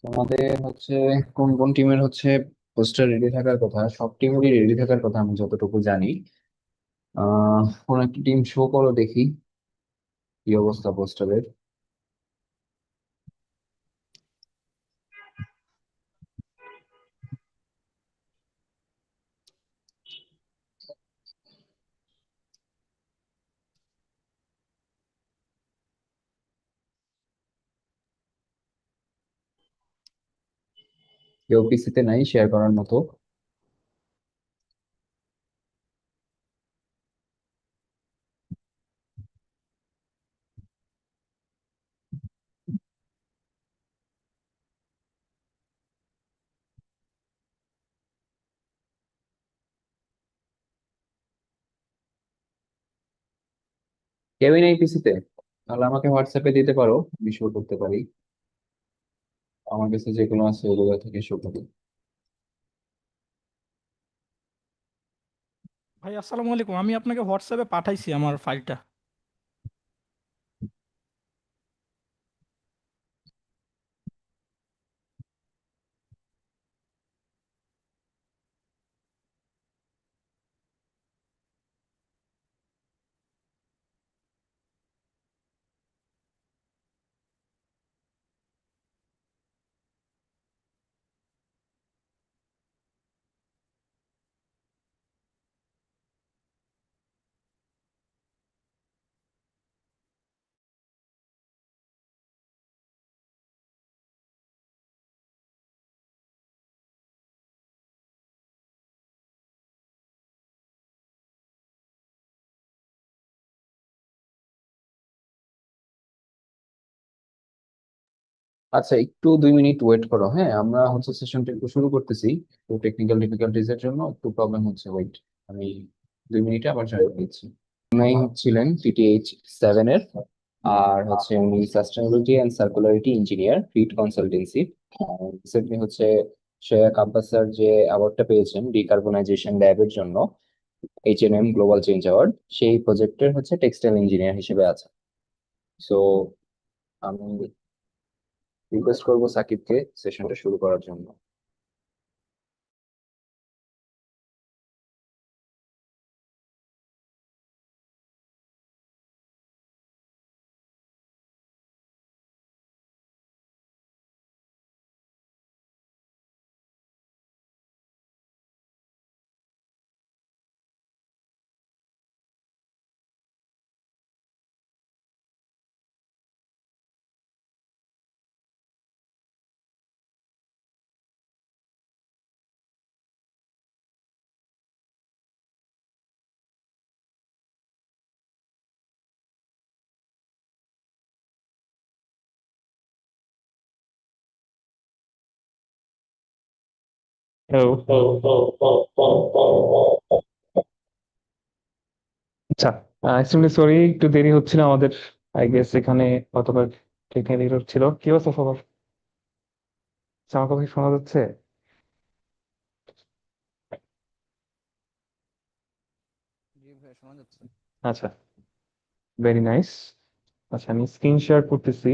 আমাদের হচ্ছে কোন কোন টিমের হচ্ছে পোস্টার রেডি থাকার কথা, সব টিমেরই রেডি থাকার কথা আমি যতটুকু জানি। কোন একটা টিম শো করো দেখি কি অবস্থা পোস্টারের। কেউ পিসিতে নাই শেয়ার করার মতো? কেউই নাই পিসিতে? তাহলে আমাকে হোয়াটসঅ্যাপে দিতে পারো, আমি শো করতে পারি। আমার কাছে যেগুলো আছে ওগুলো থেকে শো করি। ভাই আসসালামু আলাইকুম, আমি আপনাকে হোয়াটসঅ্যাপে পাঠাইছি আমার ফাইলটা। আচ্ছা, একটু 2 মিনিট ওয়েট করো। হ্যাঁ, আমরা হচ্ছে সেশনটা একটু শুরু করতেছি। তো টেকনিক্যাল ডিফিকাল্টিজ এর জন্য একটু প্রবলেম হচ্ছে, ওয়েট। আমি 2 মিনিটে আবার জয়েন দিচ্ছি। নাই ছিলেন TTH 7 এর, আর হচ্ছে উনি sustainability and circularity engineer, fit consultancy. Recently হচ্ছে শ্রেয়া কাব্বাস স্যার যে অ্যাওয়ার্ডটা পেয়েছেন ডিকার্বনাইজেশন ল্যাবের জন্য, H&M গ্লোবাল চেঞ্জ অ্যাওয়ার্ড, সেই প্রজেক্টের হচ্ছে টেক্সটাইল ইঞ্জিনিয়ার হিসেবে আছে। সো আমি রিকোয়েস্ট করবো সাকিবকে সেশনটা শুরু করার জন্য। হ্যালো। আচ্ছা, এক্সট্রিমলি সরি, একটু দেরি হচ্ছিল আমাদের। আই গেস এখানে গতবার টেকনিক্যাল এরর ছিল। কি অবস্থা সবার? আচ্ছা, আমার কথা কি শোনা যাচ্ছে? জি ভাই, শোনা যাচ্ছে। আচ্ছা, ভেরি নাইস। আচ্ছা, আমি স্ক্রিন শেয়ার করতেছি।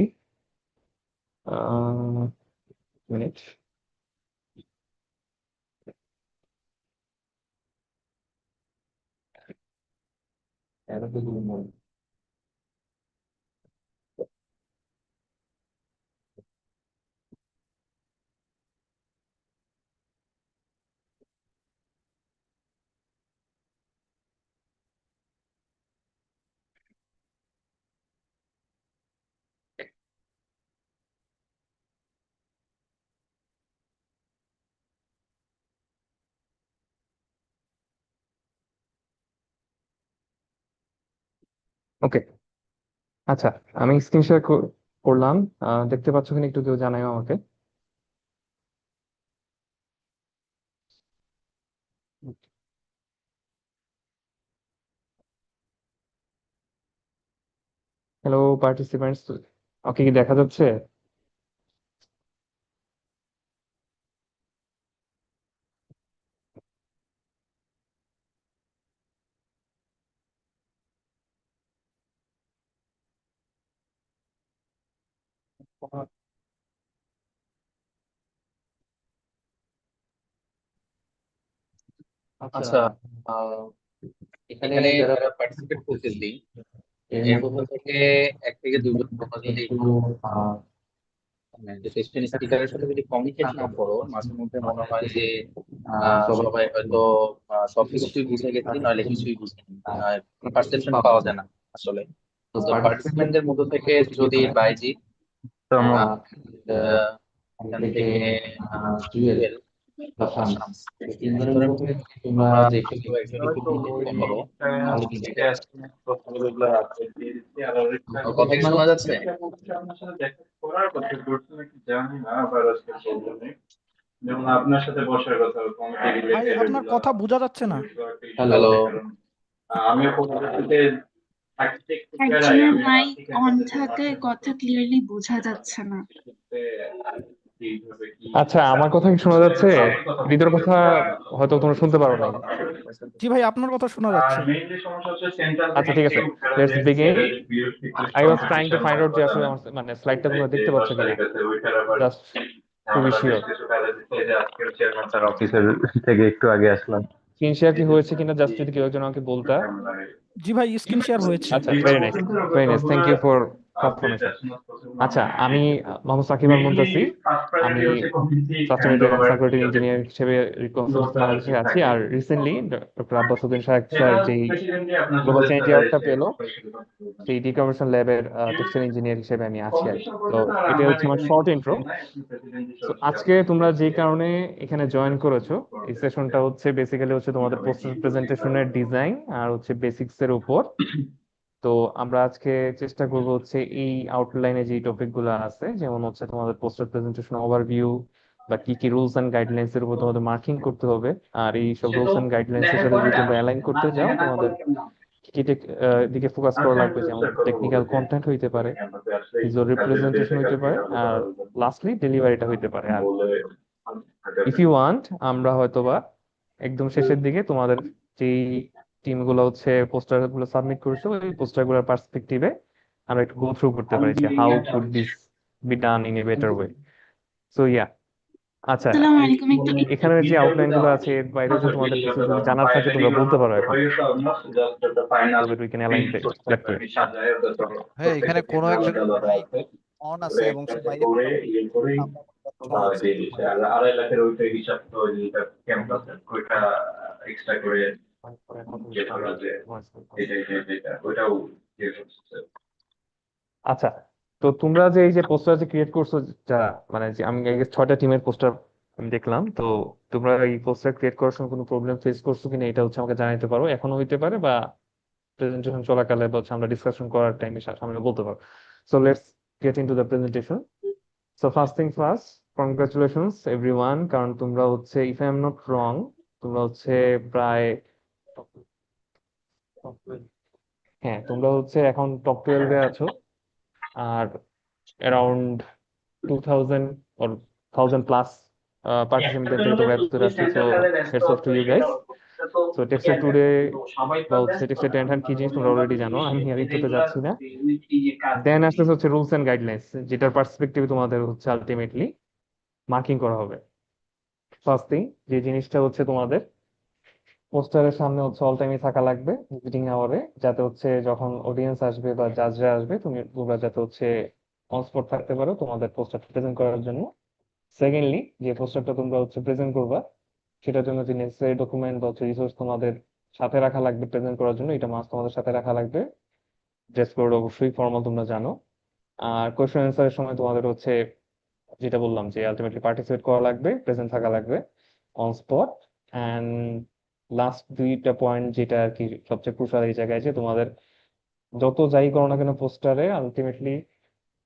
মিনিট। ওকে। আচ্ছা, আমি স্ক্রিন শেয়ার করলাম। দেখতে পাচ্ছ কিনা একটু কেউ জানাও আমাকে। হ্যালো পার্টিসিপেন্টস, ওকে কি দেখা যাচ্ছে? আচ্ছা, আহ, এখানে যারা পার্টিসিপেট করতেছি এর মধ্যে থেকে 1 থেকে 2 জন তোমরা যদি একটু আহ, মানে সেশন স্পিকারের সাথে যদি কমিউনিকেট না করো, মাঝে মধ্যে মনে হয় যে সবাই হয়তো সবকিছুই বুঝে গেছি, নইলে কিছুই বুঝিনি। পারসেপশন পাওয়া যায় না আসলে। তো পার্টিসিপেন্টদের মধ্যে থেকে যদি বাইজিৎ, আহ, আহ, এখান থেকে জুয়েল বা শামস, এই 3 জনের মধ্যে যদি তোমরা যে কেউ একজন একটু কমিউনিকেট করো, তাহলে কিন্তু এটা আমার কথা কি শোনা যাচ্ছে? যেমন আপনার সাথে বসার কথা কমিটি ভাই রিলেটেড আপনার এগুলো কথা বোঝা যাচ্ছে না। হ্যালো। আমিও পরবর্তীতে থাকতে একটু বেড়াই একজনের আমি মাইক ঠিক অন আছে থাকায় কথা ক্লিয়ারলি বোঝা যাচ্ছে না। এইভাবে কি আচ্ছা, আমার কথা কি শোনা যাচ্ছে? হৃদয়ের কথা হয়তো তোমরা শুনতে পারো নাই। জি ভাই, আপনার কথা শোনা আর যাচ্ছে। মেইনলি সমস্যা হচ্ছে সেন্ট্রাল আচ্ছা, ব্যাংক ঠিক আছে, থেকে উঠানো লেটস যে বিগিন। ছেলেদের বিরক্তি I was trying to find out যে আসলে আমার মানে স্লাইডটা তোমরা দেখতে পাচ্ছ কিনা, ওইটার আবার জাস্ট টু বি ঝামেলা বেশ শিওর। কিছু কাজে দিচ্ছে যে আজকের চেয়ারম্যান স্যার অফিসের থেকে একটু আগে আসলাম। স্ক্রিন শেয়ার কি হয়েছে কিনা জাস্ট যদি কেউ একজন আমাকে বলতা। ঝামেলা হয়ে গেছে। জি ভাই, স্ক্রিন শেয়ার হয়েছে। আচ্ছা, very nice, very nice, thank you for update confirmation. as soon as possible আচ্ছা, আমাকে আমি দিয়ে দিন। মোহাম্মদ সাকিব আল মেইনলি মুনতাসির। ফার্স্ট আমি প্রায়োরিটি হচ্ছে community sustainability and handover circularity যাতে ইঞ্জিনিয়ার হিসেবে কনসালটেন্সি ফ্লোটা বাংলাদেশে আছি। থাকে। আর recently doctor Abbas Uddin Saheb sir general যেই প্রেসিডেন্টলি আপনার গ্লোবাল সাথে চেঞ্জ স্যার অ্যাওয়ার্ডটা এসে পেলো, পরিষদে কথা বলবেন। সেই ডিকাভারেশন ল্যাবের টেক্সটাইল ইঞ্জিনিয়ার হিসেবে আমি আছি আর কি। কমিশন তো করতে আর এটা আমরা হচ্ছে আমার এখানে শর্ট কিছু ইন্ট্রো। নাই, আপনি প্রেসিডেন্টই তো সরাসরি আজকে আপনার তোমরা সাথে যে শেয়ার কারণে এখানে জয়েন করেছো, এই সেশনটা হচ্ছে বেসিক্যালি হচ্ছে তোমাদের কিভাবে কি পোস্টার প্রেজেন্টেশনের ডিজাইন আর হচ্ছে বেসিক্স এর উপর। তো আমরা আজকে চেষ্টা করব হচ্ছে এই আউটলাইনে যে টপিক গুলো আছে, যেমন হচ্ছে তোমাদের পোস্টার প্রেজেন্টেশন ওভারভিউ বা কি কি রুলস এন্ড গাইডলাইন্স এর উপর তোমাদের মার্কিং করতে হবে। আর এই সব সে তো রুলস এন্ড গাইডলাইন্স এর দেখা সাথে করে যদি তোমরা জানা অ্যালাইন না করতে চাও, দেখা না তোমাদের করে কেমন কি কি দিকে ফোকাস করা আচ্ছা লাগবে, আমি যেমন স্যার কথা টেকনিক্যাল বলতেছি কন্টেন্ট হইতে পারে, ক্যাম্পাসে আসলে ভিজুয়াল কাজের রিপ্রেজেন্টেশন বেসে হইতে কালকে পারে, কালকে আর কথা বলবো লাস্টলি ডেলিভারিটা হইতে পারে। আর বলে ইফ ইউ ওয়ান্ট, আমরা হয়তোবা একদম শেষের দিকে তোমাদের যেই টিমগুলো হচ্ছে পোস্টার গুলো সাবমিট করেছো, ওই পোস্টার গুলোর পার্সপেক্টিভে আমরা একটু গো থ্রু করতে পারি যে how could this be done in a better way. So yeah, আচ্ছা, আসসালামু আলাইকুম, একটু এখানে যে আউটলাইন গুলো আছে এর বাইরে যদি তোমাদের কিছু যদি জানার থাকে তোমরা বলতে পারো এখন, so that we can align that way. হ্যাঁ, এখানে কোনো একজনের মাইক অন আছে এবং সে বাইরে কথা বলছে। আমরা শোনা যাচ্ছে না। 2.5 লাখের ওইটা হিসাব তো ক্যাম্পাসের ওইটা এক্সট্রা করে যেভাবে যে যেটা ওইটাও দিয়ে হচ্ছে। আচ্ছা, তো তোমরা যে এই যে পোস্টার যে ক্রিয়েট করছো, যারা মানে যে আমি 6টা টিমের পোস্টার আমি দেখলাম, তো তোমরা এই পোস্টার ক্রিয়েট করার সময় কোনো প্রবলেম ফেস করছো কিনা এটা হচ্ছে আমাকে জানাতে পারো, এখনো হইতে পারে বা প্রেজেন্টেশন চলাকালে বা হচ্ছে আমরা ডিসকাশন করার টাইমে সামনে বলতে পারো। So let's get into the presentation. So first thing first, congratulations everyone, কারণ তোমরা হচ্ছে ইফ আই এম নট রং, তোমরা হচ্ছে প্রায়, হ্যাঁ তোমরা হচ্ছে এখন টপ 12-এ আছো। আর অ্যারাউন্ড 2000 or 1000 প্লাস পার্টিসিপেন্টদের থেকে তোমরা এত দূর আসছো। So hats off to you guys. So textile today বা হচ্ছে টেক্সটাইল ট্রেন্ড কি জিনিস তোমরা অলরেডি জানো, আমি আর ইন্ট্রোতে যাচ্ছি না। দেন আসতেছে হচ্ছে রুলস এন্ড গাইডলাইন্স, যেটার পার্সপেক্টিভে তোমাদের হচ্ছে আলটিমেটলি মার্কিং করা হবে। ফার্স্ট থিং যে জিনিসটা হচ্ছে তোমাদের পোস্টারের সামনে হচ্ছে অল টাইমই থাকা লাগবে ভিজিটিং আওয়ারে, যাতে হচ্ছে যখন অডিয়েন্স আসবে বা জাজরা আসবে তোমরা যাতে হচ্ছে অন স্পট থাকতে পারো তোমাদের পোস্টারটা প্রেজেন্ট করার জন্য। সেকেন্ডলি, যে পোস্টারটা তোমরা হচ্ছে প্রেজেন্ট করবা, সেটার জন্য যে নেসেসারি ডকুমেন্ট বা হচ্ছে রিসোর্স তোমাদের সাথে রাখা লাগবে প্রেজেন্ট করার জন্য, এটা মাস্ট তোমাদের সাথে রাখা লাগবে। ড্রেস কোড অবশ্যই ফর্মাল, তোমরা জানো। আর কোয়েশ্চেন অ্যান্সারের সময় তোমাদের হচ্ছে যেটা বললাম যে আলটিমেটলি পার্টিসিপেট করা লাগবে, প্রেজেন্ট থাকা লাগবে অন স্পট। অ্যান্ড লাস্ট 2টা পয়েন্ট যেটা আর কি সবচেয়ে ক্রুশাল এই জায়গায়, যে তোমাদের যত যাই করো না কেন পোস্টারে আলটিমেটলি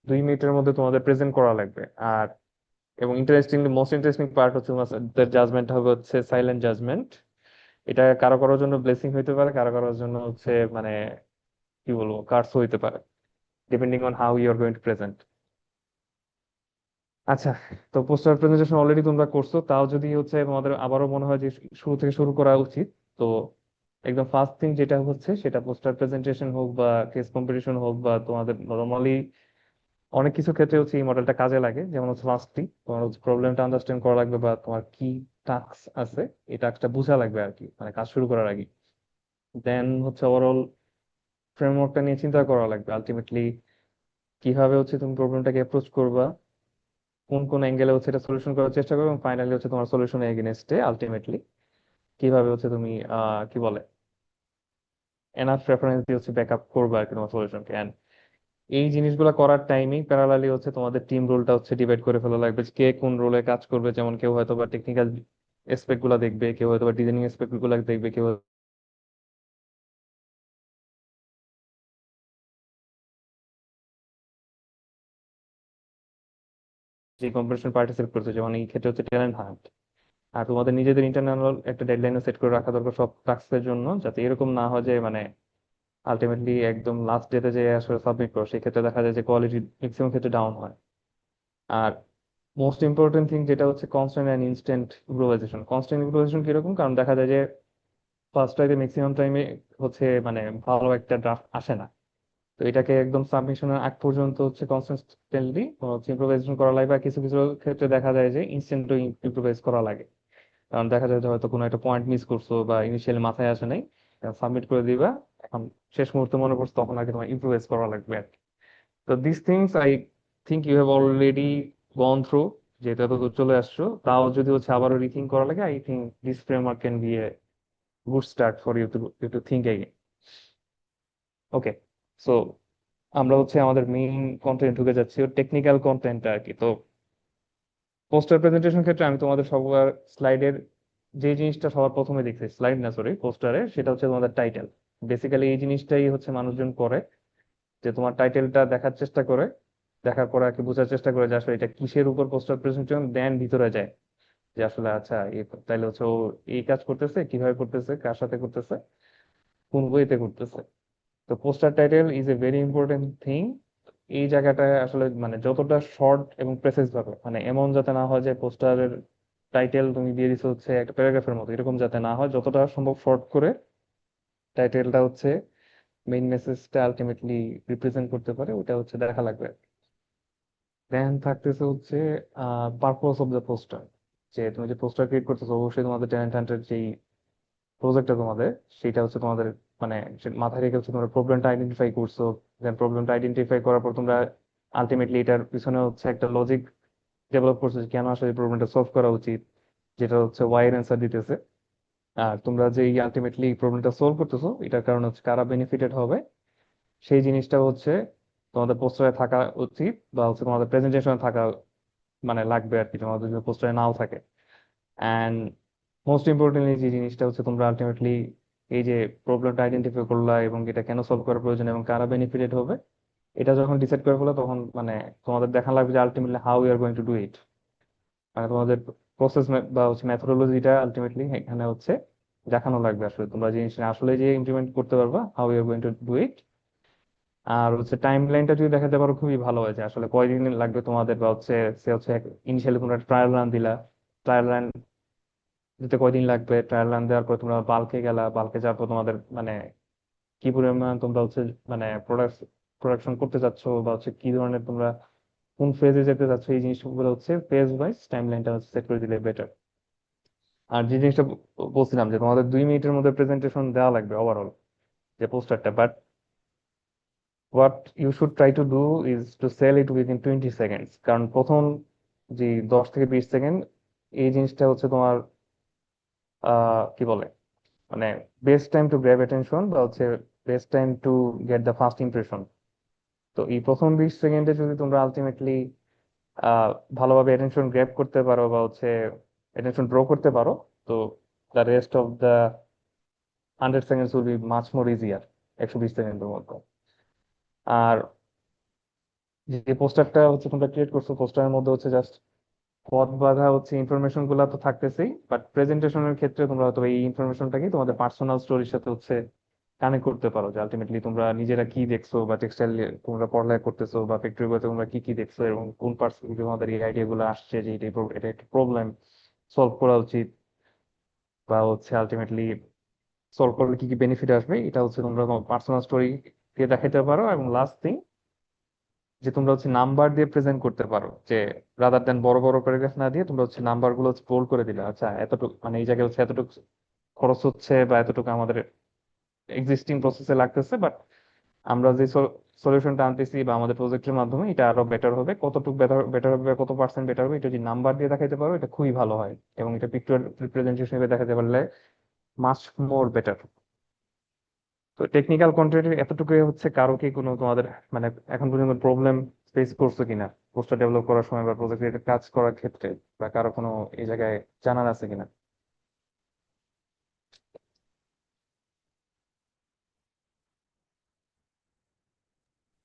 2 মিনিটের মধ্যে তোমাদের প্রেজেন্ট করা লাগবে। আর এবং ইন্টারেস্টিংলি মোস্ট ইন্টারেস্টিং পার্ট হচ্ছে তোমাদের জাজমেন্ট হবে হচ্ছে সাইলেন্ট জাজমেন্ট। এটা কারো কারোর জন্য ব্লেসিং হইতে পারে, কারো কারোর জন্য হচ্ছে মানে কি বলবো কার্স হইতে পারে, depending on how you are going to present. আচ্ছা, তো পোস্টার প্রেজেন্টেশন অলরেডি তোমরা করছো, তাও যদি হচ্ছে তোমাদের আবারও মনে হয় যে শুরু থেকে শুরু করা উচিত, তো একদম ফার্স্ট থিং যেটা হচ্ছে সেটা পোস্টার প্রেজেন্টেশন হোক বা কেস কম্পিটিশন হোক বা তোমাদের নর্মালি অনেক কিছু ক্ষেত্রে হচ্ছে এই মডেলটা কাজে লাগে, যেমন হচ্ছে ফার্স্টলি তোমার হচ্ছে প্রবলেমটা আন্ডারস্ট্যান্ড করা লাগবে, বা তোমার কি টাস্ক আছে এই টাস্কটা বোঝা লাগবে আর কি, মানে কাজ শুরু করার আগে। দেন হচ্ছে ওভারঅল ফ্রেমওয়ার্কটা নিয়ে চিন্তা করা লাগবে, আলটিমেটলি কিভাবে হচ্ছে তুমি প্রবলেমটাকে অ্যাপ্রোচ করবা, কোন কোন অ্যাঙ্গেলে হচ্ছে এটা সলিউশন করার চেষ্টা করবে, এবং ফাইনালি হচ্ছে তোমার সলিউশন এগেনস্টে আলটিমেটলি কিভাবে হচ্ছে তুমি কি বলে এনাফ রেফারেন্স দিয়ে হচ্ছে ব্যাকআপ করবে আর কি তোমার সলিউশনকে। এন্ড এই জিনিসগুলো করার টাইমিং প্যারালালি হচ্ছে তোমাদের টিম রোলটা হচ্ছে ডিভাইড করে ফেলা লাগবে, যে কে কোন রোলে কাজ করবে। যেমন কেউ হয়তো বা টেকনিক্যাল এসপেক্ট গুলা দেখবে, কেউ হয়তো বা ডিজাইনিং এসপেক্ট গুলা দেখবে, কেউ যে কম্পিটিশন পার্টিসিপেট করছে, যেমন এই ক্ষেত্রে হচ্ছে ট্যালেন্ট হান্ট। আর তোমাদের নিজেদের ইন্টারনাল একটা ডেডলাইনও সেট করে রাখা দরকার সব টাস্কের জন্য, যাতে এরকম না হয় যে মানে আলটিমেটলি একদম লাস্ট ডেতে যে আসলে সাবমিট করো, সেক্ষেত্রে দেখা যায় যে কোয়ালিটি ম্যাক্সিমাম ক্ষেত্রে ডাউন হয়। আর মোস্ট ইম্পর্টেন্ট থিং যেটা হচ্ছে constant and instant improvisation. Constant improvisation কিরকম, কারণ দেখা যায় যে ফার্স্ট টাইমে ম্যাক্সিমাম টাইমে হচ্ছে মানে ভালো একটা ড্রাফট আসে না। তো এটাকে একদম সাবমিশনের আগ পর্যন্ত হচ্ছে কনসিস্টেন্টলি হচ্ছে ইম্প্রোভাইজেশন করা লাগে, বা কিছু কিছু ক্ষেত্রে দেখা যায় যে ইনস্ট্যান্ট ইম্প্রোভাইজ করা লাগে। কারণ দেখা যায় যে হয়তো কোনো একটা পয়েন্ট মিস করছো বা ইনিশিয়ালি মাথায় আসে নাই, সাবমিট করে দিবা, এখন শেষ মুহূর্তে মনে পড়ছে, তখন আগে তোমার ইম্প্রোভাইজ করা লাগবে আর কি। তো this things I think you have already gone through, যেহেতু এতদূর চলে আসছো। তাও যদি হচ্ছে আবারও রিথিঙ্ক করা লাগে, I think this framework can be a good start for you to think again. Okay, so আমরা হচ্ছে আমাদের মেইন কন্টেন্ট ঢুকে যাচ্ছি, টেকনিক্যাল কন্টেন্ট আর কি। তো পোস্টার প্রেজেন্টেশন ক্ষেত্রে আমি তোমাদের সবার স্লাইডের যে জিনিসটা সবার প্রথমে দেখছি, স্লাইড না সরি পোস্টারে, সেটা হচ্ছে তোমাদের টাইটেল। বেসিক্যালি এই জিনিসটাই হচ্ছে মানুষজন করে, যে তোমার টাইটেলটা দেখার চেষ্টা করে, দেখার পরে আর কি বোঝার চেষ্টা করে যে আসলে এটা কিসের উপর পোস্টার প্রেজেন্টেশন, দেন ভিতরে যায় যে আসলে আচ্ছা তাইলে হচ্ছে ও এই কাজ করতেছে, কিভাবে করতেছে, কার সাথে করতেছে, কোন বইতে করতেছে। তো poster title is a very important thing. এই জায়গাটায় আসলে মানে যতটা শর্ট এবং প্রেসাইজ ভাবে, মানে এমন যাতে না হয় যে পোস্টারের টাইটেল তুমি দিয়ে দিছো হচ্ছে একটা প্যারাগ্রাফের মতো, এরকম যাতে না হয়, যতটা সম্ভব শর্ট করে টাইটেলটা হচ্ছে মেইন মেসেজটা আলটিমেটলি রিপ্রেজেন্ট করতে পারে, ওটা হচ্ছে দেখা লাগবে। দেন থাকতেছে হচ্ছে পারপোজ অফ দ্য পোস্টার, যে তুমি যে পোস্টার ক্রিয়েট করতেছো, অবশ্যই তোমাদের ট্যালেন্ট হান্টের যেই প্রজেক্টটা তোমাদের, সেটা হচ্ছে তোমাদের মানে মাথায় রেখে হচ্ছে তোমরা প্রবলেমটা আইডেন্টিফাই করছো। দেন প্রবলেমটা আইডেন্টিফাই করার পর তোমরা আলটিমেটলি এটার পিছনে হচ্ছে একটা লজিক ডেভেলপ করছো যে কেন আসলে প্রবলেমটা সলভ করা উচিত, যেটা হচ্ছে ওয়াই এর অ্যান্সার দিতেছে। আর তোমরা যে আলটিমেটলি প্রবলেমটা সলভ করতেছো, এটার কারণে হচ্ছে কারা বেনিফিটেড হবে, সেই জিনিসটা হচ্ছে তোমাদের পোস্টারে থাকা উচিত, বা হচ্ছে তোমাদের প্রেজেন্টেশনে থাকা মানে লাগবে আর কি, তোমাদের যদি পোস্টারে নাও থাকে। অ্যান্ড মোস্ট ইম্পর্টেন্টলি যে জিনিসটা হচ্ছে তোমরা আলটিমেটলি এই যে প্রবলেমটা আইডেন্টিফাই করলা এবং এটা কেন সলভ করার প্রয়োজন এবং কারা বেনিফিটেড হবে, এটা যখন ডিসাইড করে ফেলো, তখন মানে তোমাদের দেখা লাগবে যে ultimately how you are going to do it. মানে তোমাদের প্রসেস বা হচ্ছে মেথোডোলজিটা আলটিমেটলি এখানে হচ্ছে দেখানো লাগবে, আসলে তোমরা জিনিসটা আসলে যে ইমপ্লিমেন্ট করতে পারবা, how you are going to do it. আর হচ্ছে টাইম লাইনটা যদি দেখাতে পারো, খুবই ভালো হয়, যে আসলে কয়দিন লাগবে তোমাদের, বা হচ্ছে সে হচ্ছে ইনিশিয়ালি তোমরা ট্রায়াল রান দিলা, ট্রায়াল রান দিতে কয়দিন লাগবে, ট্রায়াল রান দেওয়ার পর তোমরা বাল্কে গেলা, বাল্কে যাওয়ার পর তোমাদের মানে কি পরিমাণ তোমরা হচ্ছে মানে প্রোডাকশন করতে চাচ্ছ, বা হচ্ছে কি ধরনের তোমরা কোন ফেজে যেতে চাচ্ছ, এই জিনিসগুলো হচ্ছে ফেজ ওয়াইজ টাইম লাইনটা হচ্ছে সেট করে দিলে বেটার। আর যে জিনিসটা বলছিলাম যে তোমাদের 2 মিনিটের মধ্যে প্রেজেন্টেশন দেওয়া লাগবে ওভারঅল যে পোস্টারটা, but what you should try to do is to sell it within 20 seconds. কারণ প্রথম যে 10 থেকে 20 সেকেন্ড, এই জিনিসটা হচ্ছে তোমার কি বলে মানে best time to grab attention, বা হচ্ছে best time to get the first impression. তো এই প্রথম 20 সেকেন্ডে যদি তোমরা আলটিমেটলি আহ ভালোভাবে অ্যাটেনশন গ্র্যাব করতে পারো, বা হচ্ছে অ্যাটেনশন ড্র করতে পারো, তো the rest of the 100 seconds will be much more easier, 120 সেকেন্ডের মধ্যে। আর যে পোস্টারটা হচ্ছে তোমরা ক্রিয়েট করছো, পোস্টারের মধ্যে হচ্ছে জাস্ট পথ বাঁধা হচ্ছে ইনফরমেশন গুলা তো থাকতেছেই, বাট প্রেজেন্টেশনের ক্ষেত্রে তোমরা হয়তো এই ইনফরমেশনটাকে তোমাদের পার্সোনাল স্টোরির সাথে হচ্ছে কানেক্ট করতে পারো, যে আলটিমেটলি তোমরা নিজেরা কি দেখছো, বা টেক্সটাইল তোমরা পড়ালেখা করতেছো, বা ফ্যাক্টরি গুলোতে তোমরা কি কি দেখছো, এবং কোন পার্সপেক্টিভে তোমাদের এই আইডিয়া গুলো আসছে যে এটা একটা প্রবলেম সলভ করা উচিত, বা হচ্ছে আলটিমেটলি সলভ করলে কি কি বেনিফিট আসবে, এটা হচ্ছে তোমরা পার্সোনাল স্টোরি দিয়ে দেখাতে পারো। এবং লাস্ট থিং, যে তোমরা হচ্ছে নাম্বার দিয়ে প্রেজেন্ট করতে পারো, যে রাদার দেন বড় বড় প্যারাগ্রাফ না দিয়ে তোমরা হচ্ছে নাম্বার গুলো বোল্ড করে দিলে, আচ্ছা এতটুকু মানে এই জায়গায় হচ্ছে এতটুকু খরচ হচ্ছে বা এতটুকু আমাদের এক্সিস্টিং প্রসেসে লাগতেছে, বাট আমরা যে সলিউশনটা আনতেছি বা আমাদের প্রজেক্টের মাধ্যমে এটা আরো বেটার হবে, কতটুকু বেটার বেটার হবে, কত পার্সেন্ট বেটার হবে, এটা যদি নাম্বার দিয়ে দেখাইতে পারো এটা খুবই ভালো হয়, এবং এটা পিকচার রিপ্রেজেন্টেশন হিসেবে দেখাতে পারলে মাচ মোর বেটার। তো টেকনিক্যাল কন্টেন্টের এতটুকুই হচ্ছে, কারো কি কোনো তোমাদের মানে এখন পর্যন্ত প্রবলেম ফেস করছো কিনা পোস্টার ডেভেলপ করার সময় বা প্রজেক্টের কাজ করার ক্ষেত্রে, বা কারো কোনো এই জায়গায় জানার আছে কিনা?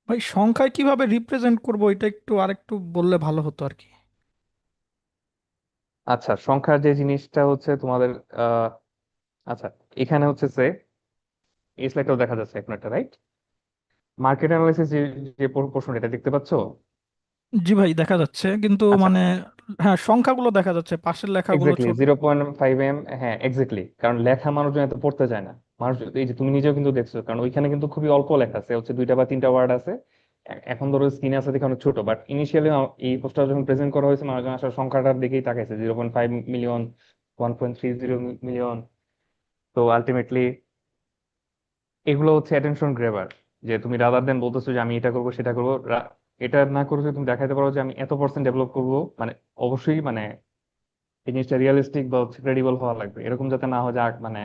ভাই সংখ্যায় কিভাবে রিপ্রেজেন্ট করবো এটা একটু আরেকটু বললে ভালো হতো আর কি। আচ্ছা, সংখ্যার যে জিনিসটা হচ্ছে তোমাদের আহ আচ্ছা, এখানে হচ্ছে এই স্লাইডটাও দেখা যাচ্ছে এখন একটা, রাইট? মার্কেট অ্যানালাইসিস যে যে প্রশ্নটা এটা দেখতে পাচ্ছো? জি ভাই দেখা যাচ্ছে, কিন্তু আচ্ছা, মানে হ্যাঁ সংখ্যাগুলো দেখা যাচ্ছে, পাশের লেখাগুলো এক্স্যাক্টলি ছোট। 0.5 হ্যাঁ এক্স্যাক্টলি, কারণ লেখা মানুষজন এত পড়তে চায় না। মানুষ এই যে তুমি নিজেও কিন্তু দেখছো, কারণ ওইখানে কিন্তু খুবই অল্প লেখা আছে, হচ্ছে 2টা বা 3টা ওয়ার্ড আছে। এখন ধরো স্ক্রিনে আছে দেখে অনেক ছোট, বাট ইনিশিয়ালি এই পোস্টার যখন প্রেজেন্ট করা হয়েছে মানুষজন আসলে সংখ্যাটার দিকেই তাকাইছে, 0.5 মিলিয়ন, 1.30 মিলিয়ন। তো আলটিমেটলি এগুলো হচ্ছে অ্যাটেনশন গ্রেবার, যে তুমি রাদার দেন বলতেছো যে আমি এটা করবো সেটা করবো, এটা না করে যদি তুমি দেখাতে পারো যে আমি এত পার্সেন্ট ডেভেলপ করবো, মানে অবশ্যই মানে এই জিনিসটা রিয়েলিস্টিক বা হচ্ছে ক্রেডিবল হওয়া লাগবে, এরকম যাতে না হয় যে মানে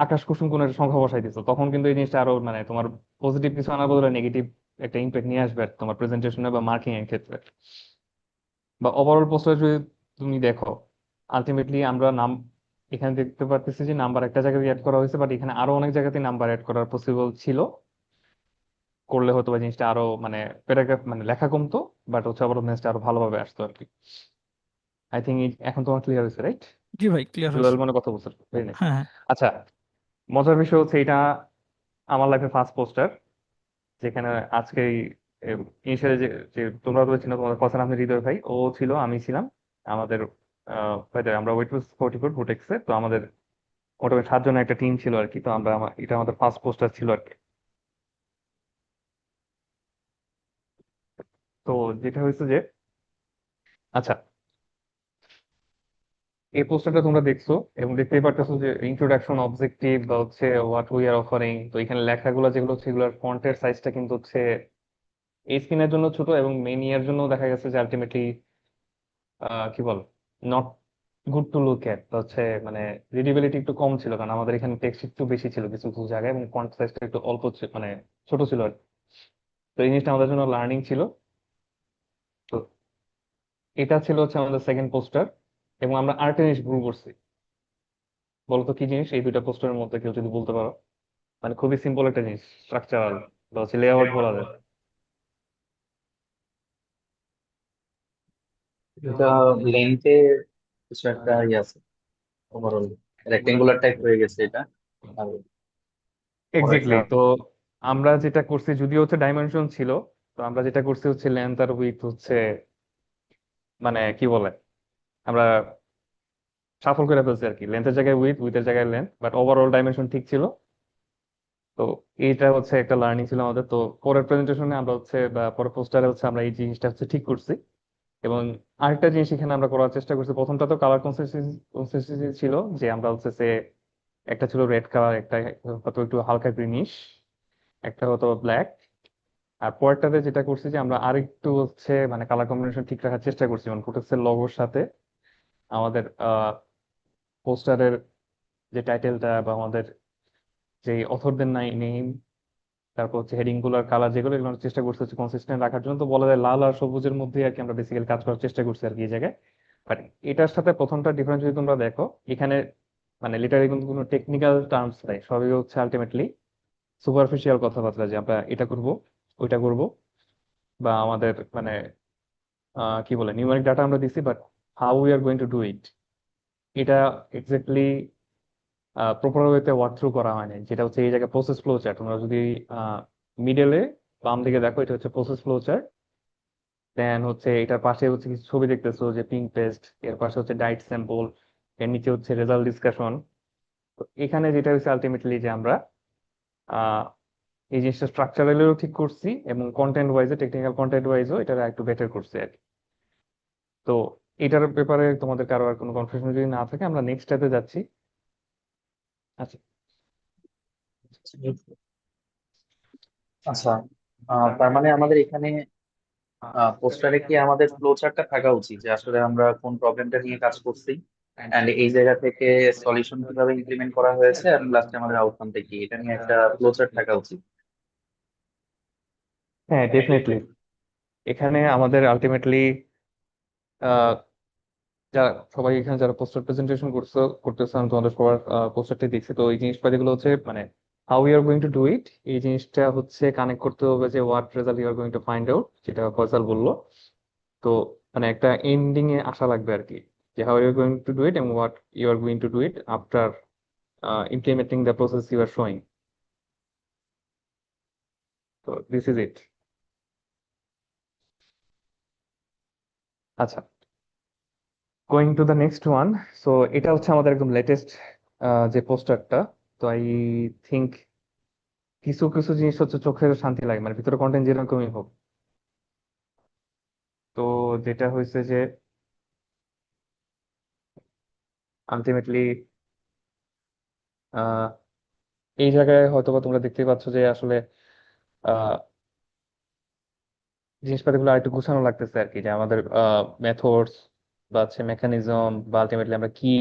আকাশ কুসুম কোন একটা সংখ্যা বসাই দিছো, তখন কিন্তু এই জিনিসটা আরো মানে তোমার পজিটিভ কিছু আনার বদলে নেগেটিভ একটা ইম্প্যাক্ট নিয়ে আসবে আর কি তোমার প্রেজেন্টেশনে বা মার্কিং এর ক্ষেত্রে, বা ওভারঅল পোস্টার যদি তুমি দেখো। আলটিমেটলি আমরা নাম এখানে দেখতে পারতেছি যে নাম্বার একটা জায়গায় অ্যাড করা হয়েছে, বাট এখানে আরো অনেক জায়গাতে নাম্বার অ্যাড করার পসিবল ছিল, করলে হয়তো বা জিনিসটা আরো মানে প্যারাগ্রাফ মানে লেখা কমতো, বাট হচ্ছে আবার জিনিসটা আরো ভালোভাবে আসতো আর কি। আই থিঙ্ক এখন তোমার ক্লিয়ার হয়েছে, রাইট? জি ভাই ক্লিয়ার হয়েছে। জুয়েল মনে কথা বলছো, ভেরি নাইস। হ্যাঁ হ্যাঁ। আচ্ছা, মজার বিষয় হচ্ছে এটা আমার লাইফে ফার্স্ট পোস্টার, যেখানে আজকে ইনিশিয়ালি যে যে তোমরা তো ছিল, তোমাদের কথা আপনি হৃদয় ভাই ও ছিল, আমি ছিলাম, আমাদের আমরা ওয়েট 44 ভোটেক্সে, তো আমাদের মোটামুটি 7 জনের একটা টিম ছিল আর কি, তো এটা আমাদের ফার্স্ট পোস্টার ছিল আর কি। তো যেটা হয়েছে যে আচ্ছা, এই পোস্টারটা তোমরা দেখছো এবং দেখতেই পারতেছো যে ইন্ট্রোডাকশন, অবজেক্টিভ বা হচ্ছে হোয়াট উই আর অফারিং, তো এখানে লেখাগুলো যেগুলো হচ্ছে এগুলোর ফন্টের সাইজটা কিন্তু হচ্ছে এই স্ক্রিনের জন্য ছোট, এবং মেন ইয়ার জন্য দেখা গেছে যে আলটিমেটলি কি বল, not good to look at, হচ্ছে মানে রিডেবিলিটি একটু কম ছিল, কারণ আমাদের এখানে টেক্সট একটু বেশি ছিল কিছু কিছু জায়গায়, এবং ফন্ট সাইজটা একটু অল্প মানে ছোট ছিল আর কি। তো এই জিনিসটা আমাদের জন্য লার্নিং ছিল। তো এটা ছিল হচ্ছে আমাদের সেকেন্ড পোস্টার, এবং আমরা আরেকটা জিনিস ভুল করছি। বলতো কি জিনিস এই 2টা পোস্টারের মধ্যে কেউ যদি বলতে পারো? মানে খুবই সিম্পল একটা জিনিস, স্ট্রাকচারাল বা হচ্ছে লেআউট বলা যায়। এটা লেন্থে কিছু একটা ইয়ে আছে, ওভারঅল রেক্টেঙ্গুলার টাইপ হয়ে গেছে এটা। আর এক্স্যাক্টলি, পরেরটা তো আমরা যেটা করছি যদিও হচ্ছে ডাইমেনশন ছিল, তো আমরা যেটা করছি হচ্ছে লেন্থ আর উইডথ হচ্ছে মানে কি বলে, আমরা সাফল করে ফেলছি আর কি, লেন্থের জায়গায় উইথ, উইথের জায়গায় লেন্থ, বাট ওভারঅল ডাইমেনশন ঠিক ছিল। তো এইটা হচ্ছে একটা লার্নিং ছিল আমাদের। তো পরের প্রেজেন্টেশনে আমরা হচ্ছে বা পরের পোস্টারে হচ্ছে আমরা এই জিনিসটা হচ্ছে ঠিক করছি। এবং আরেকটা জিনিস এখানে আমরা করার চেষ্টা করছি, প্রথমটা তো কালার কনসিস্টেন্সি ছিল, যে আমরা হচ্ছে একটা ছিল রেড কালার, একটা হয়তো একটু হালকা গ্রিনিশ, একটা হতো ব্ল্যাক। আর পরেরটাতে যেটা করছি যে আমরা আরেকটু হচ্ছে মানে কালার কম্বিনেশন ঠিক রাখার চেষ্টা করছি, মানে প্রোটেক্সের লোগোর সাথে আমাদের পোস্টারের যে টাইটেলটা বা আমাদের যে অথরদের নেম, তারপর হচ্ছে হেডিং গুলার কালার যেগুলো, এগুলো আমরা চেষ্টা করছি হচ্ছে কনসিস্টেন্ট রাখার জন্য। তো বলা যায় লাল আর সবুজের মধ্যে আর কি আমরা বেসিক্যালি কাজ করার চেষ্টা করছি আর কি এই জায়গায়। বাট এটার সাথে প্রথমটা ডিফারেন্স যদি তোমরা দেখো, এখানে মানে লিটারালি কিন্তু কোনো টেকনিক্যাল টার্মস নাই, সবই হচ্ছে আলটিমেটলি সুপারফিশিয়াল কথাবার্তা, যে আমরা এটা করব ওইটা করব, বা আমাদের মানে কি বলে নিউমেরিক ডাটা আমরা দিছি, but how we are going to do ইট, এটা এক্স্যাক্টলি প্রপার ওয়েতে ওয়ার্ক থ্রু করা হয়নি, যেটা হচ্ছে এই জায়গায় প্রসেস ফ্লো চার্ট। তোমরা যদি মিডলে বাম দিকে দেখো, এটা হচ্ছে প্রসেস ফ্লো চার্ট। দেন হচ্ছে এটার পাশে হচ্ছে কিছু ছবি দেখতেছো যে পিঙ্ক পেস্ট, এর পাশে হচ্ছে ডাইট স্যাম্পল, এর নিচে হচ্ছে রেজাল্ট ডিসকাশন। তো এখানে যেটা হচ্ছে আলটিমেটলি যে আমরা এই জিনিসটা স্ট্রাকচারালিও ঠিক করছি এবং কন্টেন্ট ওয়াইজে টেকনিক্যাল কন্টেন্ট ওয়াইজও এটা একটু বেটার করছি আর কি। তো এটার ব্যাপারে তোমাদের কারো আর কোনো কনফিউশন যদি না থাকে আমরা নেক্সট স্টেপে যাচ্ছি। আচ্ছা, আচ্ছা, তার মানে আমাদের এখানে পোস্টারে কি আমাদের ফ্লো চার্টটা থাকা উচিত যে আসলে আমরা কোন প্রবলেমটা নিয়ে কাজ করছি এন্ড এই জায়গা থেকে সলিউশন কিভাবে ইমপ্লিমেন্ট করা হয়েছে এবং লাস্টে আমাদের আউটকামটা কি, এটা নিয়ে একটা ফ্লো চার্ট থাকা উচিত। হ্যাঁ ডেফিনেটলি। এখানে আমাদের আলটিমেটলি যারা সবাই এখানে যারা পোস্টার প্রেজেন্টেশন করতেছে আমি তোমাদের সবার পোস্টারটি দেখছি, তো এই জিনিসপাতিগুলো হচ্ছে মানে how you are going to do it, এই জিনিসটা হচ্ছে কানেক্ট করতে হবে যে what result you are going to find out, যেটা ফয়সাল বললো। তো মানে একটা এন্ডিং এ আসা লাগবে আর কি, যে how you are going to do it এবং what you are going to do it after implementing the process you are showing. তো দিস ইজ ইট। আচ্ছা, going to the next one. So এটা হচ্ছে আমাদের একদম লেটেস্ট যে পোস্টারটা। তো আই থিঙ্ক কিছু কিছু জিনিস হচ্ছে চোখের শান্তি লাগে, মানে ভিতরে কন্টেন্ট যেরকমই হোক। তো যেটা হয়েছে যে আলটিমেটলি এই জায়গায় হয়তোবা তোমরা দেখতে পাচ্ছ যে আসলে আহ জিনিসপাতিগুলো আরেকটু গুছানো লাগতেছে আর কি, যে আমাদের মেথডস বা হচ্ছে মেকানিজম বা আলটিমেটলি আমরা কি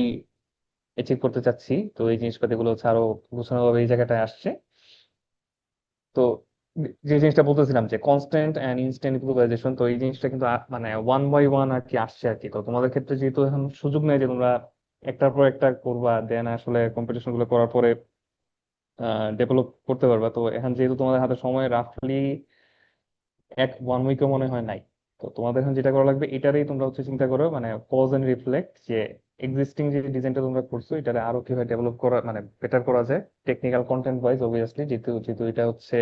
অ্যাচিভ করতে চাচ্ছি, তো এই জিনিসপাতিগুলো হচ্ছে আরো গুছানো ভাবে এই জায়গাটায় আসছে। তো যে জিনিসটা বলতেছিলাম যে কনস্ট্যান্ট অ্যান্ড ইনস্ট্যান্ট ইম্প্রোভাইজেশন, তো এই জিনিসটা কিন্তু মানে ওয়ান বাই ওয়ান আর কি আসছে আর কি। তো তোমাদের ক্ষেত্রে যেহেতু এখন সুযোগ নেই যে তোমরা একটার পর একটা করবা, দেন আসলে কম্পিটিশন গুলো করার পরে ডেভেলপ করতে পারবা, তো এখন যেহেতু তোমাদের হাতে সময় রাফলি ওয়ান উইকও মনে হয় নাই, তো তোমাদের এখন যেটা করা লাগবে এটারই তোমরা হচ্ছে চিন্তা করো, মানে পজ এন্ড রিফ্লেক্ট, যে এক্সিস্টিং যে ডিজাইনটা তোমরা করছো এটারে আরো কিভাবে ডেভেলপ করা মানে বেটার করা যায় টেকনিক্যাল কন্টেন্ট ওয়াইজ অবভিয়াসলি, যেহেতু যেহেতু এটা হচ্ছে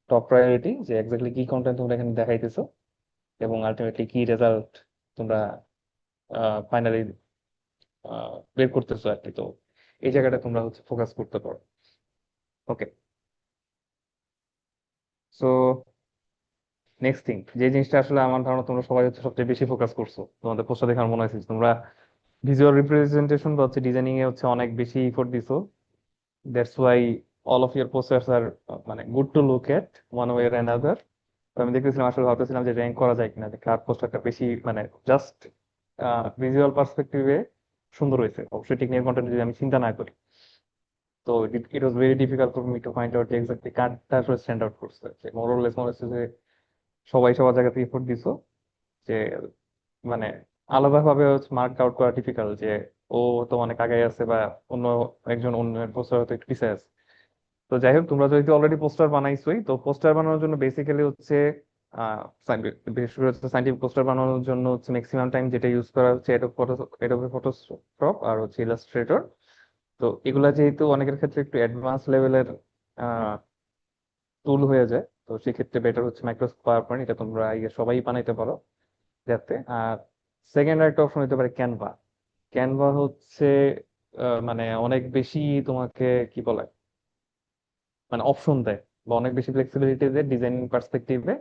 টপ প্রায়োরিটি, যে এক্স্যাক্টলি কি কন্টেন্ট তোমরা এখানে দেখাইতেছো এবং আলটিমেটলি কি রেজাল্ট তোমরা ফাইনালি বের করতেছো আর কি। তো এই জায়গাটা তোমরা হচ্ছে ফোকাস করতে পারো। ওকে, সো নেক্সট থিং যে জিনিসটা আসলে আমার ধারণা তোমরা সবাই হচ্ছে সবচেয়ে বেশি ফোকাস করছো, তোমাদের পোস্টার দেখে আমার মনে হয়েছে যে তোমরা ভিজুয়াল রিপ্রেজেন্টেশন বা হচ্ছে ডিজাইনিং এ হচ্ছে অনেক বেশি এফোর্ট দিছো। That's why all of your posters আর মানে good to look at one way or another. তো আমি দেখতেছিলাম আসলে ভাবতেছিলাম যে র্যাঙ্ক করা যায় কিনা, যে কার পোস্টারটা বেশি মানে জাস্ট ভিজুয়াল পার্সপেক্টিভে সুন্দর হয়েছে, অবশ্যই টেকনিক্যাল কন্টেন্ট যদি আমি চিন্তা না করি। তো it was very difficult for me to find out যে এক্স্যাক্টলি কারটা আসলে স্ট্যান্ড আউট করছে, যে মোরলেস মনে হচ্ছে যে সবাই সবার জায়গাতে এফোর্ট দিছো, যে মানে আলাদাভাবে মার্ক আউট করা ডিফিকাল্ট যে ও তো অনেক আগে আছে বা অন্য একজন অন্য পোস্টার হয়তো একটু পিছিয়ে আছে। তো যাই হোক, তোমরা যদি অলরেডি পোস্টার বানাইছোই, তো পোস্টার বানানোর জন্য বেসিক্যালি হচ্ছে বিশেষ করে হচ্ছে সাইন্টিফিক পোস্টার বানানোর জন্য হচ্ছে ম্যাক্সিমাম টাইম যেটা ইউজ করা হচ্ছে এডোবে ফটোশপ আর হচ্ছে ইলাস্ট্রেটর। তো এগুলা যেহেতু অনেকের ক্ষেত্রে একটু অ্যাডভান্স লেভেলের টুল হয়ে যায়, তো সেক্ষেত্রে বেটার হচ্ছে মাইক্রোসফট পাওয়ার পয়েন্ট, এটা তোমরা সবাই বানাইতে পারো যাতে। আর সেকেন্ড একটা অপশন হতে পারে ক্যানভা। ক্যানভা হচ্ছে মানে অনেক বেশি তোমাকে কি বলে মানে অপশন দেয় বা অনেক বেশি ফ্লেক্সিবিলিটি দেয় ডিজাইনিং পার্সপেক্টিভে।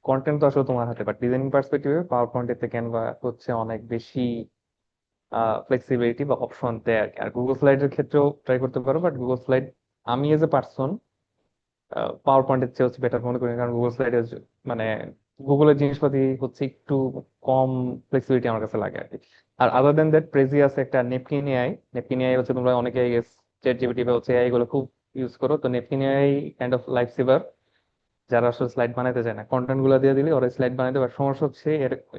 কন্টেন্ট তো আসলে তোমার হাতে, বাট ডিজাইনিং পার্সপেক্টিভে পাওয়ার পয়েন্টে ক্যানভা হচ্ছে অনেক বেশি ফ্লেক্সিবিলিটি বা অপশন দেয় আর কি। আর গুগল স্লাইডের ক্ষেত্রেও ট্রাই করতে পারো, বাট গুগল স্লাইড আমি এজ এ পার্সন পাওয়ার পয়েন্টের চেয়ে হচ্ছে বেটার মনে করি, কারণ গুগল স্লাইডে মানে গুগলের জিনিসপাতি হচ্ছে একটু কম ফ্লেক্সিবিলিটি আমার কাছে লাগে আর কি। আর আদার দেন দ্যাট প্রেজি আছে একটা নেপকিন এআই। নেপকিন এআই হচ্ছে তোমরা অনেকে চ্যাট জিপিটি বা হচ্ছে এআই গুলো খুব ইউজ করো, তো napkin AI kind of life saver. যারা আসলে স্লাইড বানাইতে চায় না, কন্টেন্ট গুলো দিয়ে দিলে ওরা স্লাইড বানাইতে পারে। সমস্যা হচ্ছে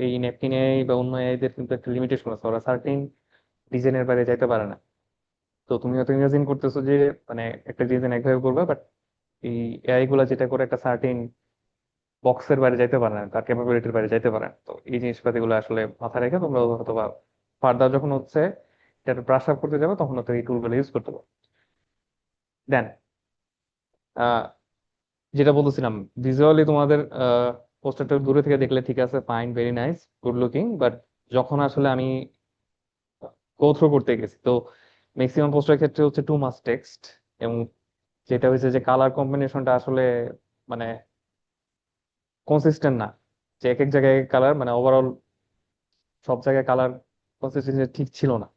এই নেপকিন এআই বা অন্য এআই দের কিন্তু একটা লিমিটেশন আছে, ওরা সার্টেন ডিজাইনের বাইরে যাইতে পারে না। তো তুমি হয়তো ইমাজিন করতেছো যে মানে একটা ডিজাইন একভাবে করবে, বাট এই এআই গুলা যেটা করে একটা সার্টেন বক্সের বাইরে যাইতে পারে না, তার ক্যাপাবিলিটির বাইরে যাইতে পারে না। তো এই জিনিসপাতি গুলো আসলে মাথায় রেখে তোমরা অথবা ফার্দার যখন হচ্ছে এটা ব্রাশ আপ করতে যাবে তখন হয়তো এই টুল গুলো ইউজ করতে পারো। দেন যেটা বলতেছিলাম, ভিজুয়ালি তোমাদের পোস্টারটা দূরে থেকে দেখলে ঠিক আছে, fine, very nice, good looking, but যখন আসলে আমি গো থ্রু করতে গেছি, তো ম্যাক্সিমাম পোস্টার ক্ষেত্রে হচ্ছে টু মাচ টেক্সট এবং যেটা হয়েছে যে কালার কম্বিনেশনটা আসলে মানে কনসিস্টেন্ট না, যে এক এক জায়গায় কালার মানে ওভারঅল সব জায়গায় কালার কনসিস্টেন্সি ঠিক ছিল না।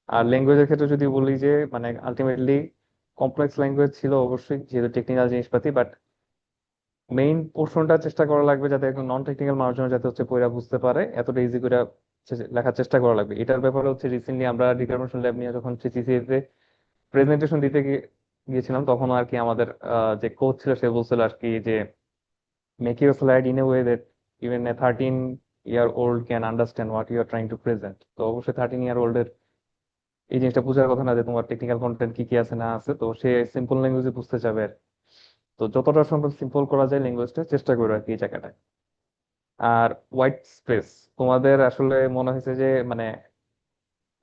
আর ল্যাঙ্গুয়েজের ক্ষেত্রে যদি বলি যে মানে আলটিমেটলি কমপ্লেক্স ল্যাঙ্গুয়েজ ছিল অবশ্যই, যেহেতু টেকনিক্যাল জিনিসপাতি, বাট মেইন পোর্শনটা চেষ্টা করা লাগবে যাতে একদম নন টেকনিক্যাল মানুষজন যাতে হচ্ছে পড়া বুঝতে পারে, এতটা ইজি করে লেখার চেষ্টা করা লাগবে। এটার ব্যাপারে হচ্ছে রিসেন্টলি আমরা ডিক্লারেশন ল্যাব নিয়ে যখন সিসিসি তে প্রেজেন্টেশন দিতে গিয়েছিলাম, তখন আর কি আমাদের যে কোচ ছিল সে বলছিল আর কি যে make your slide in a way that even a 13-year-old can understand what you are trying to present. তো অবশ্যই 13-year-old এর এই জিনিসটা বোঝার কথা না যে তোমার টেকনিক্যাল কন্টেন্ট কি কি আছে না আছে, তো সে সিম্পল ল্যাঙ্গুয়েজে বুঝতে চাবে আর কি। তো যতটা সম্ভব সিম্পল করা যায় ল্যাঙ্গুয়েজটা চেষ্টা করো আর কি এই জায়গাটায়। আর হোয়াইট স্পেস, তোমাদের আসলে মনে হয়েছে যে মানে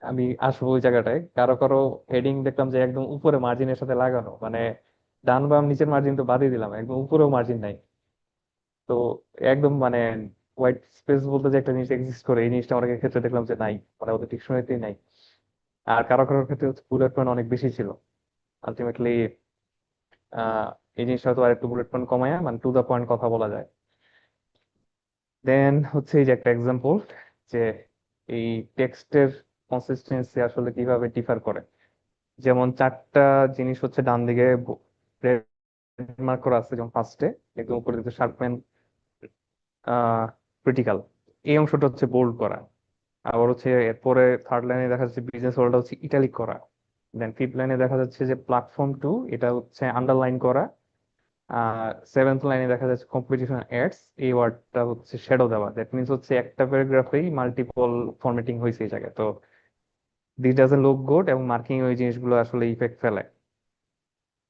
আমি আসবো ওই জায়গাটায়, কারো কারো হেডিং দেখলাম যে একদম উপরে মার্জিনের সাথে লাগানো, মানে ডান বাম নিচের মার্জিন তো বাদই দিলাম, একদম উপরেও মার্জিন নাই। তো একদম মানে হোয়াইট স্পেস বলতে যে একটা জিনিস এক্সিস্ট করে, এই জিনিসটা অনেকের ক্ষেত্রে দেখলাম যে নাই, মানে ওদের ডিকশনারিতেই নাই। আর কারো কারোর ক্ষেত্রে হচ্ছে বুলেট পয়েন্ট অনেক বেশি ছিল। আলটিমেটলি আহ এই জিনিসটা তো আর একটু বুলেট পয়েন্ট কমায় মানে টু দা পয়েন্ট কথা বলা যায়। দেন হচ্ছে এই যে একটা এক্সাম্পল যে এই টেক্সটের কনসিস্টেন্সি আসলে কিভাবে ডিফার করে। যেমন চারটা জিনিস হচ্ছে ডান দিকে রেড মার্ক করা আছে, যেমন ফার্স্টে একদম উপরে দিকে শার্পমেন ক্রিটিক্যাল, এই অংশটা হচ্ছে বোল্ড করা। আবার হচ্ছে এরপরে থার্ড লাইনে দেখা যাচ্ছে বিজনেস ওয়ার্ডটা হচ্ছে ইটালিক করা। দেন ফিফথ লাইনে দেখা যাচ্ছে যে প্ল্যাটফর্ম 2, এটা হচ্ছে আন্ডারলাইন করা। আর সেভেন্থ লাইনে দেখা যাচ্ছে কম্পিটিশন এডস, এই ওয়ার্ডটা হচ্ছে শ্যাডো দেওয়া। দ্যাট মিনস হচ্ছে একটা প্যারাগ্রাফেই মাল্টিপল ফরম্যাটিং হয়েছে এই জায়গায়। তো দিস ডাজন্ট লুক গুড, এবং মার্কিং ওই জিনিসগুলো আসলে ইফেক্ট ফেলে।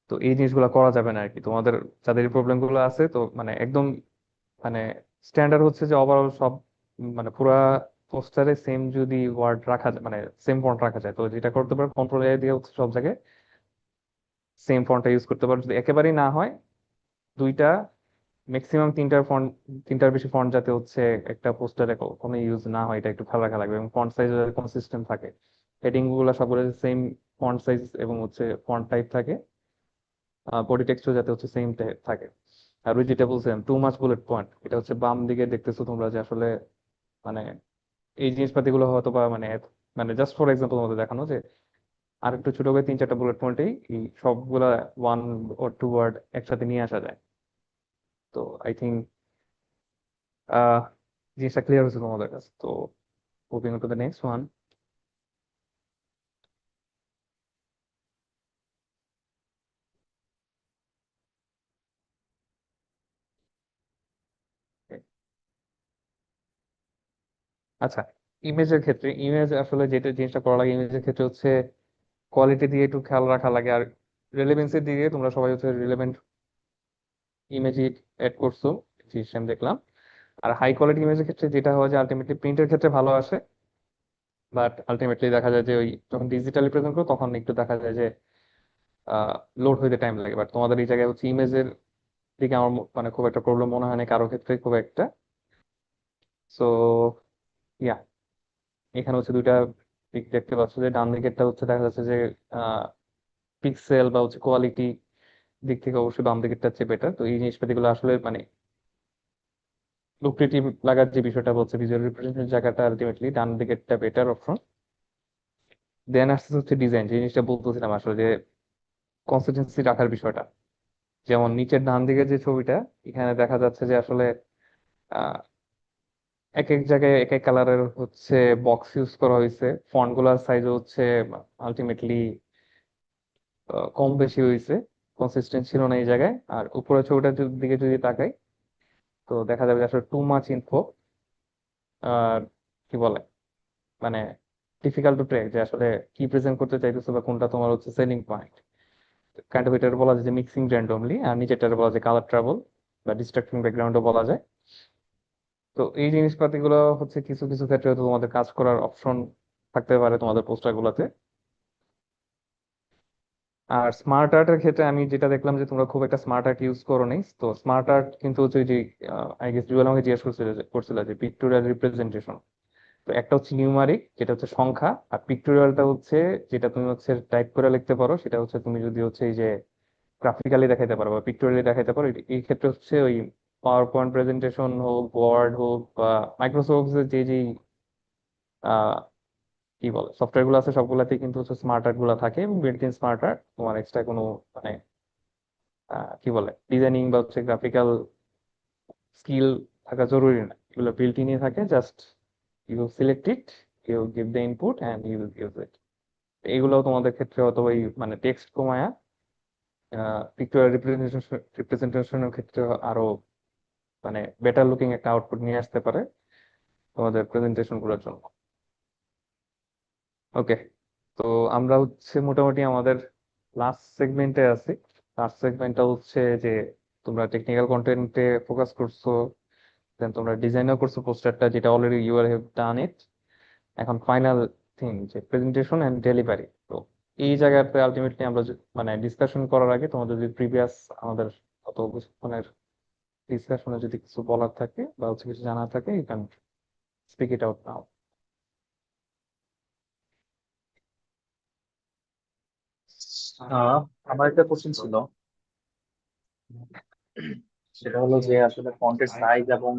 তো এই জিনিসগুলো করা যাবে না আর কি তোমাদের যাদের এই প্রবলেম গুলো আছে। তো মানে একদম মানে স্ট্যান্ডার্ড হচ্ছে যে ওভারঅল সব মানে পুরা পোস্টারে সেম যদি ওয়ার্ড রাখা যায়, মানে সেম ফন্ট রাখা যায়, তো যেটা করতে পারো কন্ট্রোল এ দিয়ে হচ্ছে সব জায়গায় সেম ফন্টটা ইউজ করতে পারো। যদি একেবারেই না হয়, দুইটা ম্যাক্সিমাম তিনটার ফন্ট, তিনটার বেশি ফন্ট যাতে হচ্ছে একটা পোস্টারে কোনো ইউজ না হয়, এটা একটু খেয়াল রাখা লাগবে। এবং ফন্ট সাইজ কনসিস্টেন্ট থাকে, হেডিং গুলো সবগুলো সেম ফন্ট সাইজ এবং হচ্ছে ফন্ট টাইপ থাকে, বডি টেক্সচার যাতে হচ্ছে সেম থাকে। আর ভেজিটেবল same, too much bullet point, এটা হচ্ছে বাম দিকে দেখতেছো তোমরা যে আসলে মানে এই জিনিসপাতি গুলো হয়তো বা মানে মানে জাস্ট ফর এক্সাম্পল মধ্যে দেখানো যে আর একটু ছোট করে তিন চারটা বুলেট পয়েন্টেই এই সবগুলা ওয়ান ওর টু ওয়ার্ড একসাথে নিয়ে আসা যায়। তো আই থিঙ্ক আহ জিনিসটা ক্লিয়ার হচ্ছে তোমাদের কাছে। তো moving to the next one. আচ্ছা, ইমেজের ক্ষেত্রে ইমেজ আসলে যেটা জিনিসটা করা লাগে ইমেজের ক্ষেত্রে হচ্ছে কোয়ালিটি দিয়ে একটু খেয়াল রাখা লাগে। আর রিলেভেন্সের দিকে তোমরা সবাই হচ্ছে রিলেভেন্ট ইমেজ এড করছো, সিস্টেম দেখলাম। আর হাই কোয়ালিটি ইমেজের ক্ষেত্রে যেটা হয় যে আলটিমেটলি প্রিন্টের ক্ষেত্রে ভালো আসে, বাট আলটিমেটলি দেখা যায় যে ওই যখন ডিজিটালি প্রেজেন্ট করো তখন একটু দেখা যায় যে লোড হইতে টাইম লাগে। বাট তোমাদের এই জায়গায় হচ্ছে ইমেজের দিকে আমার মানে খুব একটা প্রবলেম মনে হয় না কারো ক্ষেত্রে খুব একটা। সো ইয়া, এখানে হচ্ছে দুইটা দিক দেখতে পাচ্ছ, যে ডান দিকেরটা হচ্ছে দেখা যাচ্ছে যে পিক্সেল বা হচ্ছে কোয়ালিটি দিক থেকে অবশ্যই বাম দিকেরটা চেয়ে বেটার। তো এই জিনিসপাতিগুলো আসলে মানে লুক্রেটিভ লাগার যে বিষয়টা বলছে ভিজুয়াল রিপ্রেজেন্টেশন জায়গাটা আলটিমেটলি ডান দিকেরটা বেটার অপশন। দেন আসতে হচ্ছে ডিজাইন, যে জিনিসটা বলতেছিলাম আসলে যে কনসিস্টেন্সি রাখার বিষয়টা। যেমন নিচের ডান দিকের যে ছবিটা, এখানে দেখা যাচ্ছে যে আসলে আহ এক এক জায়গায় এক এক কালারের হচ্ছে বক্স ইউজ করা হয়েছে, ফন্ট গুলার সাইজ হচ্ছে আলটিমেটলি কম বেশি হয়েছে, কনসিস্টেন্ট ছিল না এই জায়গায়। আর উপরের ছবিটার দিকে যদি তাকাই, তো দেখা যাবে যে আসলে টু মাচ ইনফো, আর কি বলে মানে ডিফিকাল্ট টু ট্র্যাক যে আসলে কি প্রেজেন্ট করতে চাইতেছো বা কোনটা তোমার হচ্ছে সেলিং পয়েন্ট। কাইন্ড অফ এটার বলা যায় যে মিক্সিং র্যান্ডমলি, আর নিচেরটার বলা যায় কালার ট্রাভেল বা ডিস্ট্রাক্টিং ব্যাকগ্রাউন্ডও বলা যায়। তো এই জিনিসপাতি গুলো হচ্ছে কিছু কিছু ক্ষেত্রে হয়তো তোমাদের কাজ করার অপশন থাকতে পারে তোমাদের পোস্টার গুলাতে। আর স্মার্ট আর্টের ক্ষেত্রে আমি যেটা দেখলাম যে তোমরা খুব একটা স্মার্ট আর্ট ইউজ করো নি। তো স্মার্ট আর্ট কিন্তু হচ্ছে ওই যে আই গেস জুয়েল আমাকে জিজ্ঞেস করছিল যে পিক্টোরিয়াল রিপ্রেজেন্টেশন। তো একটা হচ্ছে নিউমারিক, যেটা হচ্ছে সংখ্যা, আর পিক্টোরিয়ালটা হচ্ছে যেটা তুমি হচ্ছে টাইপ করে লিখতে পারো। সেটা হচ্ছে তুমি যদি হচ্ছে এই যে গ্রাফিক্যালি দেখাইতে পারো বা পিকটোরিয়ালি দেখাইতে পারো, এই ক্ষেত্রে হচ্ছে ওই পাওয়ার পয়েন্ট প্রেজেন্টেশন হোক, ওয়ার্ড হোক, বা মাইক্রোসফট যে যে কি বলে সফটওয়্যার গুলো আছে সবগুলাতে কিন্তু হচ্ছে স্মার্ট আর্ট গুলা থাকে, এবং বিল্ট ইন স্মার্ট আর্ট, তোমার এক্সট্রা কোনো মানে কি বলে ডিজাইনিং বা হচ্ছে গ্রাফিক্যাল স্কিল থাকা জরুরি না, এগুলো বিল্ট ইনই থাকে। Just you select it, you give the input and you will use it. এগুলো তোমাদের ক্ষেত্রে হয়তো ওই মানে টেক্সট কমায়া পিকটোরিয়াল রিপ্রেজেন্টেশনের ক্ষেত্রে আরো মানে বেটার লুকিং একটা আউটপুট নিয়ে আসতে পারে তোমাদের প্রেজেন্টেশন গুলোর জন্য। ওকে, তো আমরা হচ্ছে মোটামুটি আমাদের লাস্ট সেগমেন্টে আছি। লাস্ট সেগমেন্টটা হচ্ছে যে তোমরা টেকনিক্যাল কন্টেন্টে ফোকাস করছো, দেন তোমরা ডিজাইনও করছো পোস্টারটা, যেটা already you are have done it. এখন ফাইনাল থিং যে প্রেজেন্টেশন এন্ড ডেলিভারি। তো এই জায়গাতে আলটিমেটলি আমরা মানে ডিসকাশন করার আগে তোমাদের যদি প্রিভিয়াস আমাদের গত কিছুক্ষণের ডিসকাশনে যদি কিছু বলার থাকে বা হচ্ছে কিছু জানার থাকে, you can speak it out now. আমার একটা কোশ্চেন ছিল, সেটা হলো যে আসলে ফন্টের সাইজ এবং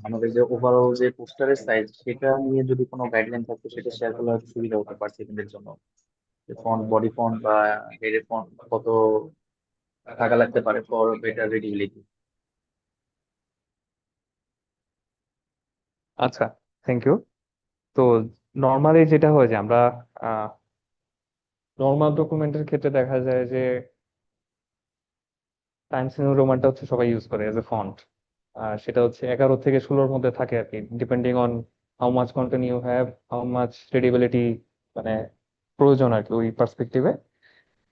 আমাদের যে ওভারঅল যে পোস্টারের সাইজ, সেটা নিয়ে যদি কোনো গাইডলাইন থাকতো সেটা শেয়ার করলে হয়তো সুবিধা হতে পারছে এদের জন্য। ফন্ট, বডি ফন্ট বা হেডের ফন্ট কত টাকা লাগতে পারে ফর বেটার রিডিবিলিটি। আচ্ছা, থ্যাংক ইউ। তো নর্মালি যেটা হয় যে আমরা নর্মাল ডকুমেন্টের ক্ষেত্রে দেখা যায় যে টাইমস নিউ রোমানটা হচ্ছে সবাই ইউজ করে এজ এ ফন্ট। আর সেটা হচ্ছে 11 থেকে 16-র মধ্যে থাকে আর কি, depending on how much content you have, how much readability মানে প্রয়োজন আর কি ওই পার্সপেক্টিভে।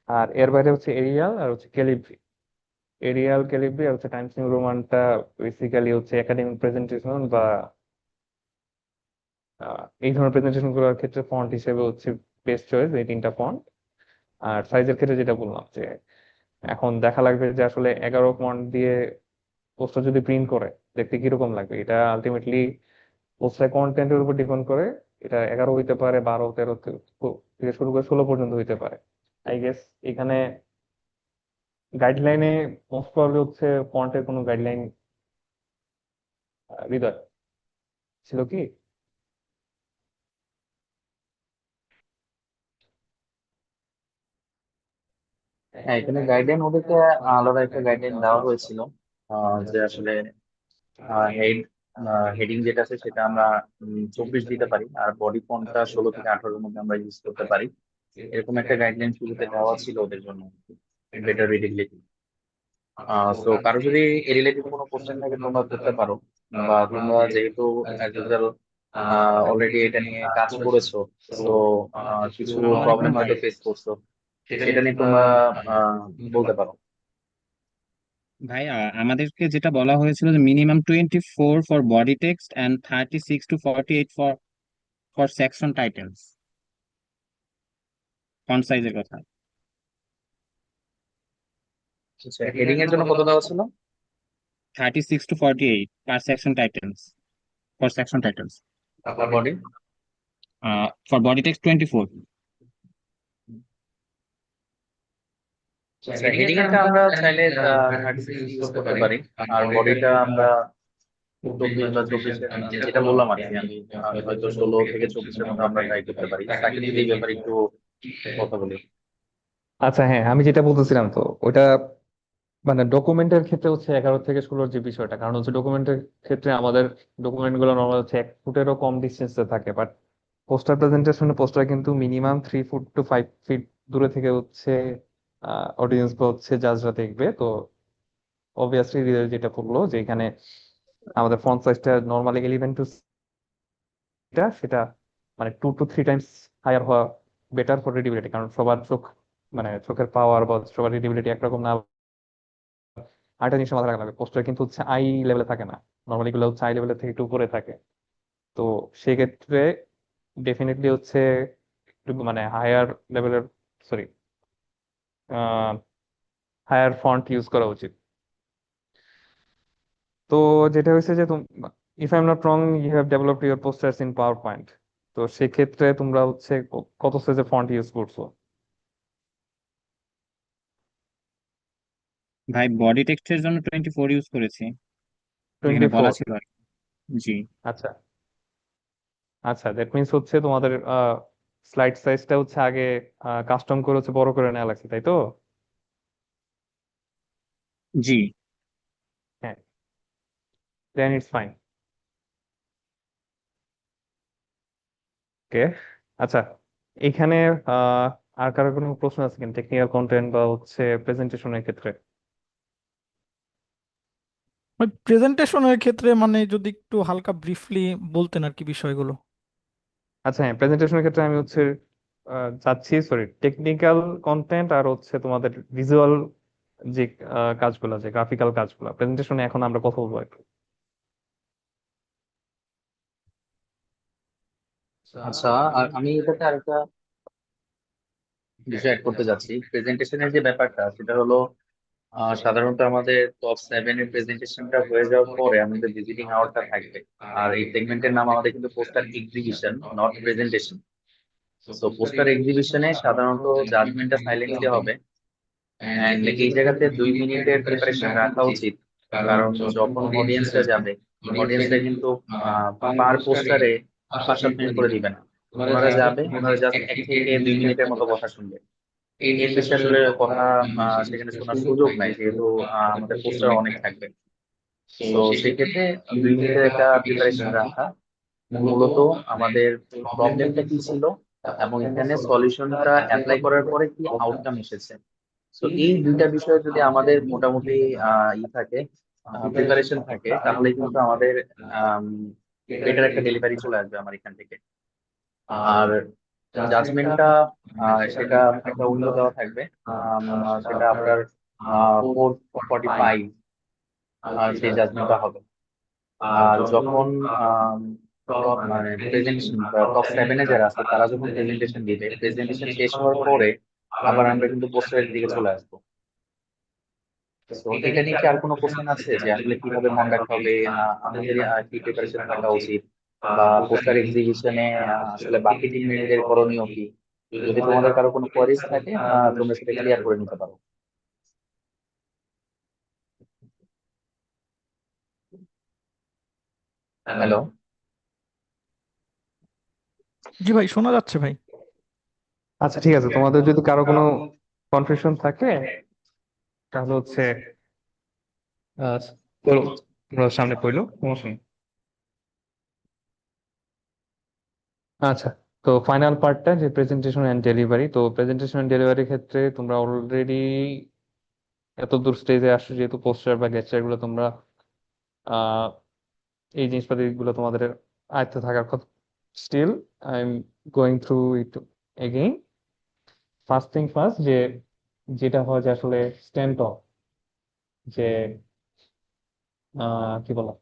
আর এর বাইরে হচ্ছে এরিয়াল আর হচ্ছে ক্যালিব্রি। এরিয়াল, ক্যালিব্রি আর হচ্ছে টাইমস নিউ রোমানটা বেসিক্যালি হচ্ছে একাডেমিক প্রেজেন্টেশন বা এই ধরনের প্রেজেন্টেশন করার ক্ষেত্রে ফন্ট হিসেবে হচ্ছে বেস্ট চয়েস এই 3টা ফন্ট। আর সাইজের ক্ষেত্রে যেটা বললাম যে এখন দেখা লাগবে যে আসলে 11 ফন্ট দিয়ে পোস্টার যদি প্রিন্ট করে দেখতে কিরকম লাগবে, এটা আলটিমেটলি পোস্টার কন্টেন্টের উপর ডিপেন্ড করে। এটা 11 হইতে পারে, 12, 13 থেকে শুরু করে 16 পর্যন্ত হইতে পারে। আই গেস এখানে গাইডলাইনে মোস্ট প্রবাবলি হচ্ছে ফন্টের কোনো গাইডলাইন হৃদয় ছিল কি? হ্যাঁ, এখানে গাইডলাইন ওদেরকে আলাদা একটা গাইডলাইন দেওয়া হয়েছিল, যে আসলে হেড হেডিং যেটা আছে সেটা আমরা 24 দিতে পারি, আর বডি ফন্টটা 16 থেকে 18-এর মধ্যে আমরা ইউজ করতে পারি। এরকম একটা গাইডলাইন শুরুতে দেওয়া ছিল ওদের জন্য, বেটার রিডিবিলিটি। সো কারো যদি এ রিলেটেড কোনো কোশ্চেন থাকে তোমরা করতে পারো, বা তোমরা যেহেতু অলরেডি এটা নিয়ে কাজ করেছো, তো কিছু প্রবলেম হয়তো ফেস করছো, সেটা নিয়ে তোমরা আহ, বলতে পারো। ভাই আমাদেরকে যেটা বলা হয়েছিল যে minimum 24 for body text and 36 to 48 for section titles, font সাইজের কথা। হেডিং এর জন্য কত দেওয়া ছিল? 36 to 48 per section titles, for section titles. আর body? For body text 24। Heading এরটা আমরা চাইলে 36 ইউজ করতে পারি, আর বডিটা আমরা 24 বা 24, যেটা বললাম আর কি আমি, হয়তো 16 থেকে 24-এর মধ্যে আমরা ট্রাই করতে পারি। তাকে যদি এই ব্যাপারে একটু কথা বলি। আচ্ছা, হ্যাঁ, আমি যেটা বলতেছিলাম তো ওইটা মানে ডকুমেন্টের ক্ষেত্রে হচ্ছে 11 থেকে 16-র যে বিষয়টা, কারণ হচ্ছে ডকুমেন্টের ক্ষেত্রে আমাদের ডকুমেন্ট গুলো নর্মাল হচ্ছে 1 ফুটেরও কম ডিস্টেন্সে থাকে, বাট পোস্টার প্রেজেন্টেশনে পোস্টার কিন্তু মিনিমাম 3 ফুট to 5 ফিট দূরে থেকে হচ্ছে অডিয়েন্স বা হচ্ছে জাজরা দেখবে। তো অবভিয়াসলি যেটা বললো যে এখানে আমাদের ফন্ট সাইজটা নর্মালি 11 to সেটা মানে 2 to 3 টাইমস হায়ার হওয়া বেটার ফর রিডিবিলিটি, কারণ সবার চোখ মানে চোখের পাওয়ার বা সবার রিডিবিলিটি একরকম না। আরেকটা জিনিস মাথায় রাখা লাগবে, পোস্টার কিন্তু হচ্ছে আই লেভেলে থাকে না, নর্মালি গুলো হচ্ছে আই লেভেলের থেকে একটু উপরে থাকে। তো সেক্ষেত্রে ডেফিনেটলি হচ্ছে একটু মানে হায়ার লেভেলের, সরি, হায়ার ফন্ট ইউজ করা উচিত। তো যেটা হয়েছে যে if I am not wrong, you have developed your posters in PowerPoint. তো সেক্ষেত্রে তোমরা হচ্ছে কত সাইজের ফন্ট ইউজ করছো? ভাই বডি টেক্সটের জন্য 24 ইউজ করেছি, যেখানে 24? বলা ছিল আর কি। জি আচ্ছা আচ্ছা, দ্যাট মিনস হচ্ছে তোমাদের স্লাইড সাইজটা হচ্ছে আগে কাস্টম করে হচ্ছে বড় করে নেওয়া লাগছে, তাই তো? জি। হ্যাঁ, দেন ইটস ফাইন। ওকে, আচ্ছা, এখানে আহ আর কারো কোনো প্রশ্ন আছে কিনা টেকনিক্যাল কন্টেন্ট বা হচ্ছে প্রেজেন্টেশনের ক্ষেত্রে? ওই প্রেজেন্টেশনের ক্ষেত্রে মানে যদি একটু হালকা ব্রিফলি বলতেন আর কি বিষয়গুলো। আচ্ছা হ্যাঁ, প্রেজেন্টেশনের ক্ষেত্রে আমি হচ্ছে চাচ্ছি, সরি, টেকনিক্যাল কন্টেন্ট আর হচ্ছে তোমাদের ভিজুয়াল যে কাজগুলো, যে গ্রাফিক্যাল কাজগুলো প্রেজেন্টেশনে এখন আমরা কথা বলবো একটু। আচ্ছা, আর আমি এটাতে আরেকটা বিষয় অ্যাড করতে যাচ্ছি। প্রেজেন্টেশনের যে ব্যাপারটা সেটা হলো সাধারণত আমাদের টপ 7 এর প্রেজেন্টেশনটা হয়ে যাওয়ার পরে আমাদের ভিজিটিং আওয়ারটা থাকবে। আর এই সেগমেন্টের নাম আমাদের কিন্তু poster exhibition, not presentation. So poster এক্সিবিশনে সাধারণত জাজমেন্টটা সাইলেন্টলি হবে, এন্ড এই জায়গাতে 2 মিনিটের প্রিপারেশন রাখা উচিত। কারণ যখন অডিয়েন্সরা যাবে, অডিয়েন্সরা কিন্তু পার পোস্টারে 5-7 মিনিট করে দিবে না। ওনারা যাবে, ওনারা জাস্ট 1 থেকে 2 মিনিটের মতো কথা শুনবে। এর বেশি আসলে কথা সেখানে শোনার সুযোগ নাই, যেহেতু আমাদের পোস্টার অনেক থাকবে। তো সেক্ষেত্রে 2 মিনিটের একটা প্রিপারেশন রাখা, মূলত আমাদের প্রবলেমটা কি ছিল এবং এখানে সলিউশনটা অ্যাপ্লাই করার পরে কি আউটকাম এসেছে। তো এই দুইটা বিষয়ে যদি আমাদের মোটামুটি থাকে, প্রিপারেশন থাকে, তাহলে কিন্তু আমাদের বেটার একটা ডেলিভারি চলে আসবে আমার এখান থেকে। আর জাজমেন্টটা সেটা একটা উইন্ডো দেওয়া থাকবে, সেটা আপনার 4:45 সেই জাজমেন্টটা হবে। আর যখন মানে প্রেজেন্টেশন টপ 7-এ যারা আছে তারা যখন প্রেজেন্টেশন দিবে, প্রেজেন্টেশন শেষ হওয়ার পরে আবার আমরা কিন্তু পোস্টারের দিকে চলে আসবো। তো এটা নিয়ে কি আর কোনো কোশ্চেন আছে যে আসলে কিভাবে কন্ডাক্ট হবে, আমাদের কি প্রিপারেশন থাকা উচিত, বা পোস্টার এক্সিবিশনে আসলে বাকি 3 মিনিটের করণীয় কি? যদি তোমাদের কারো কোনো কোয়ারিজ থাকে, তোমরা সেটা ক্লিয়ার করে নিতে পারো। হ্যালো। জি ভাই, শোনা যাচ্ছে ভাই। আচ্ছা ঠিক আছে, তোমাদের যদি কারো কোনো কনফিউশন থাকে তাহলে হচ্ছে আহ, বলো, তোমরা সামনে পড়লো, সমস্যা নেই। আচ্ছা, তো ফাইনাল পার্টটা যে প্রেজেন্টেশন এন্ড ডেলিভারি, তো প্রেজেন্টেশন এন্ড ডেলিভারির ক্ষেত্রে তোমরা অলরেডি এত দূর স্টেজে আসছো, যেহেতু পোস্টার বা গেস্টার গুলো তোমরা আহ এই জিনিসপাতি গুলো তোমাদের আয়ত্তে থাকার কথা। Still I am going through it again. First thing first, যে যেটা হয় যে আসলে স্ট্যান্ড অফ, যে কি বলা,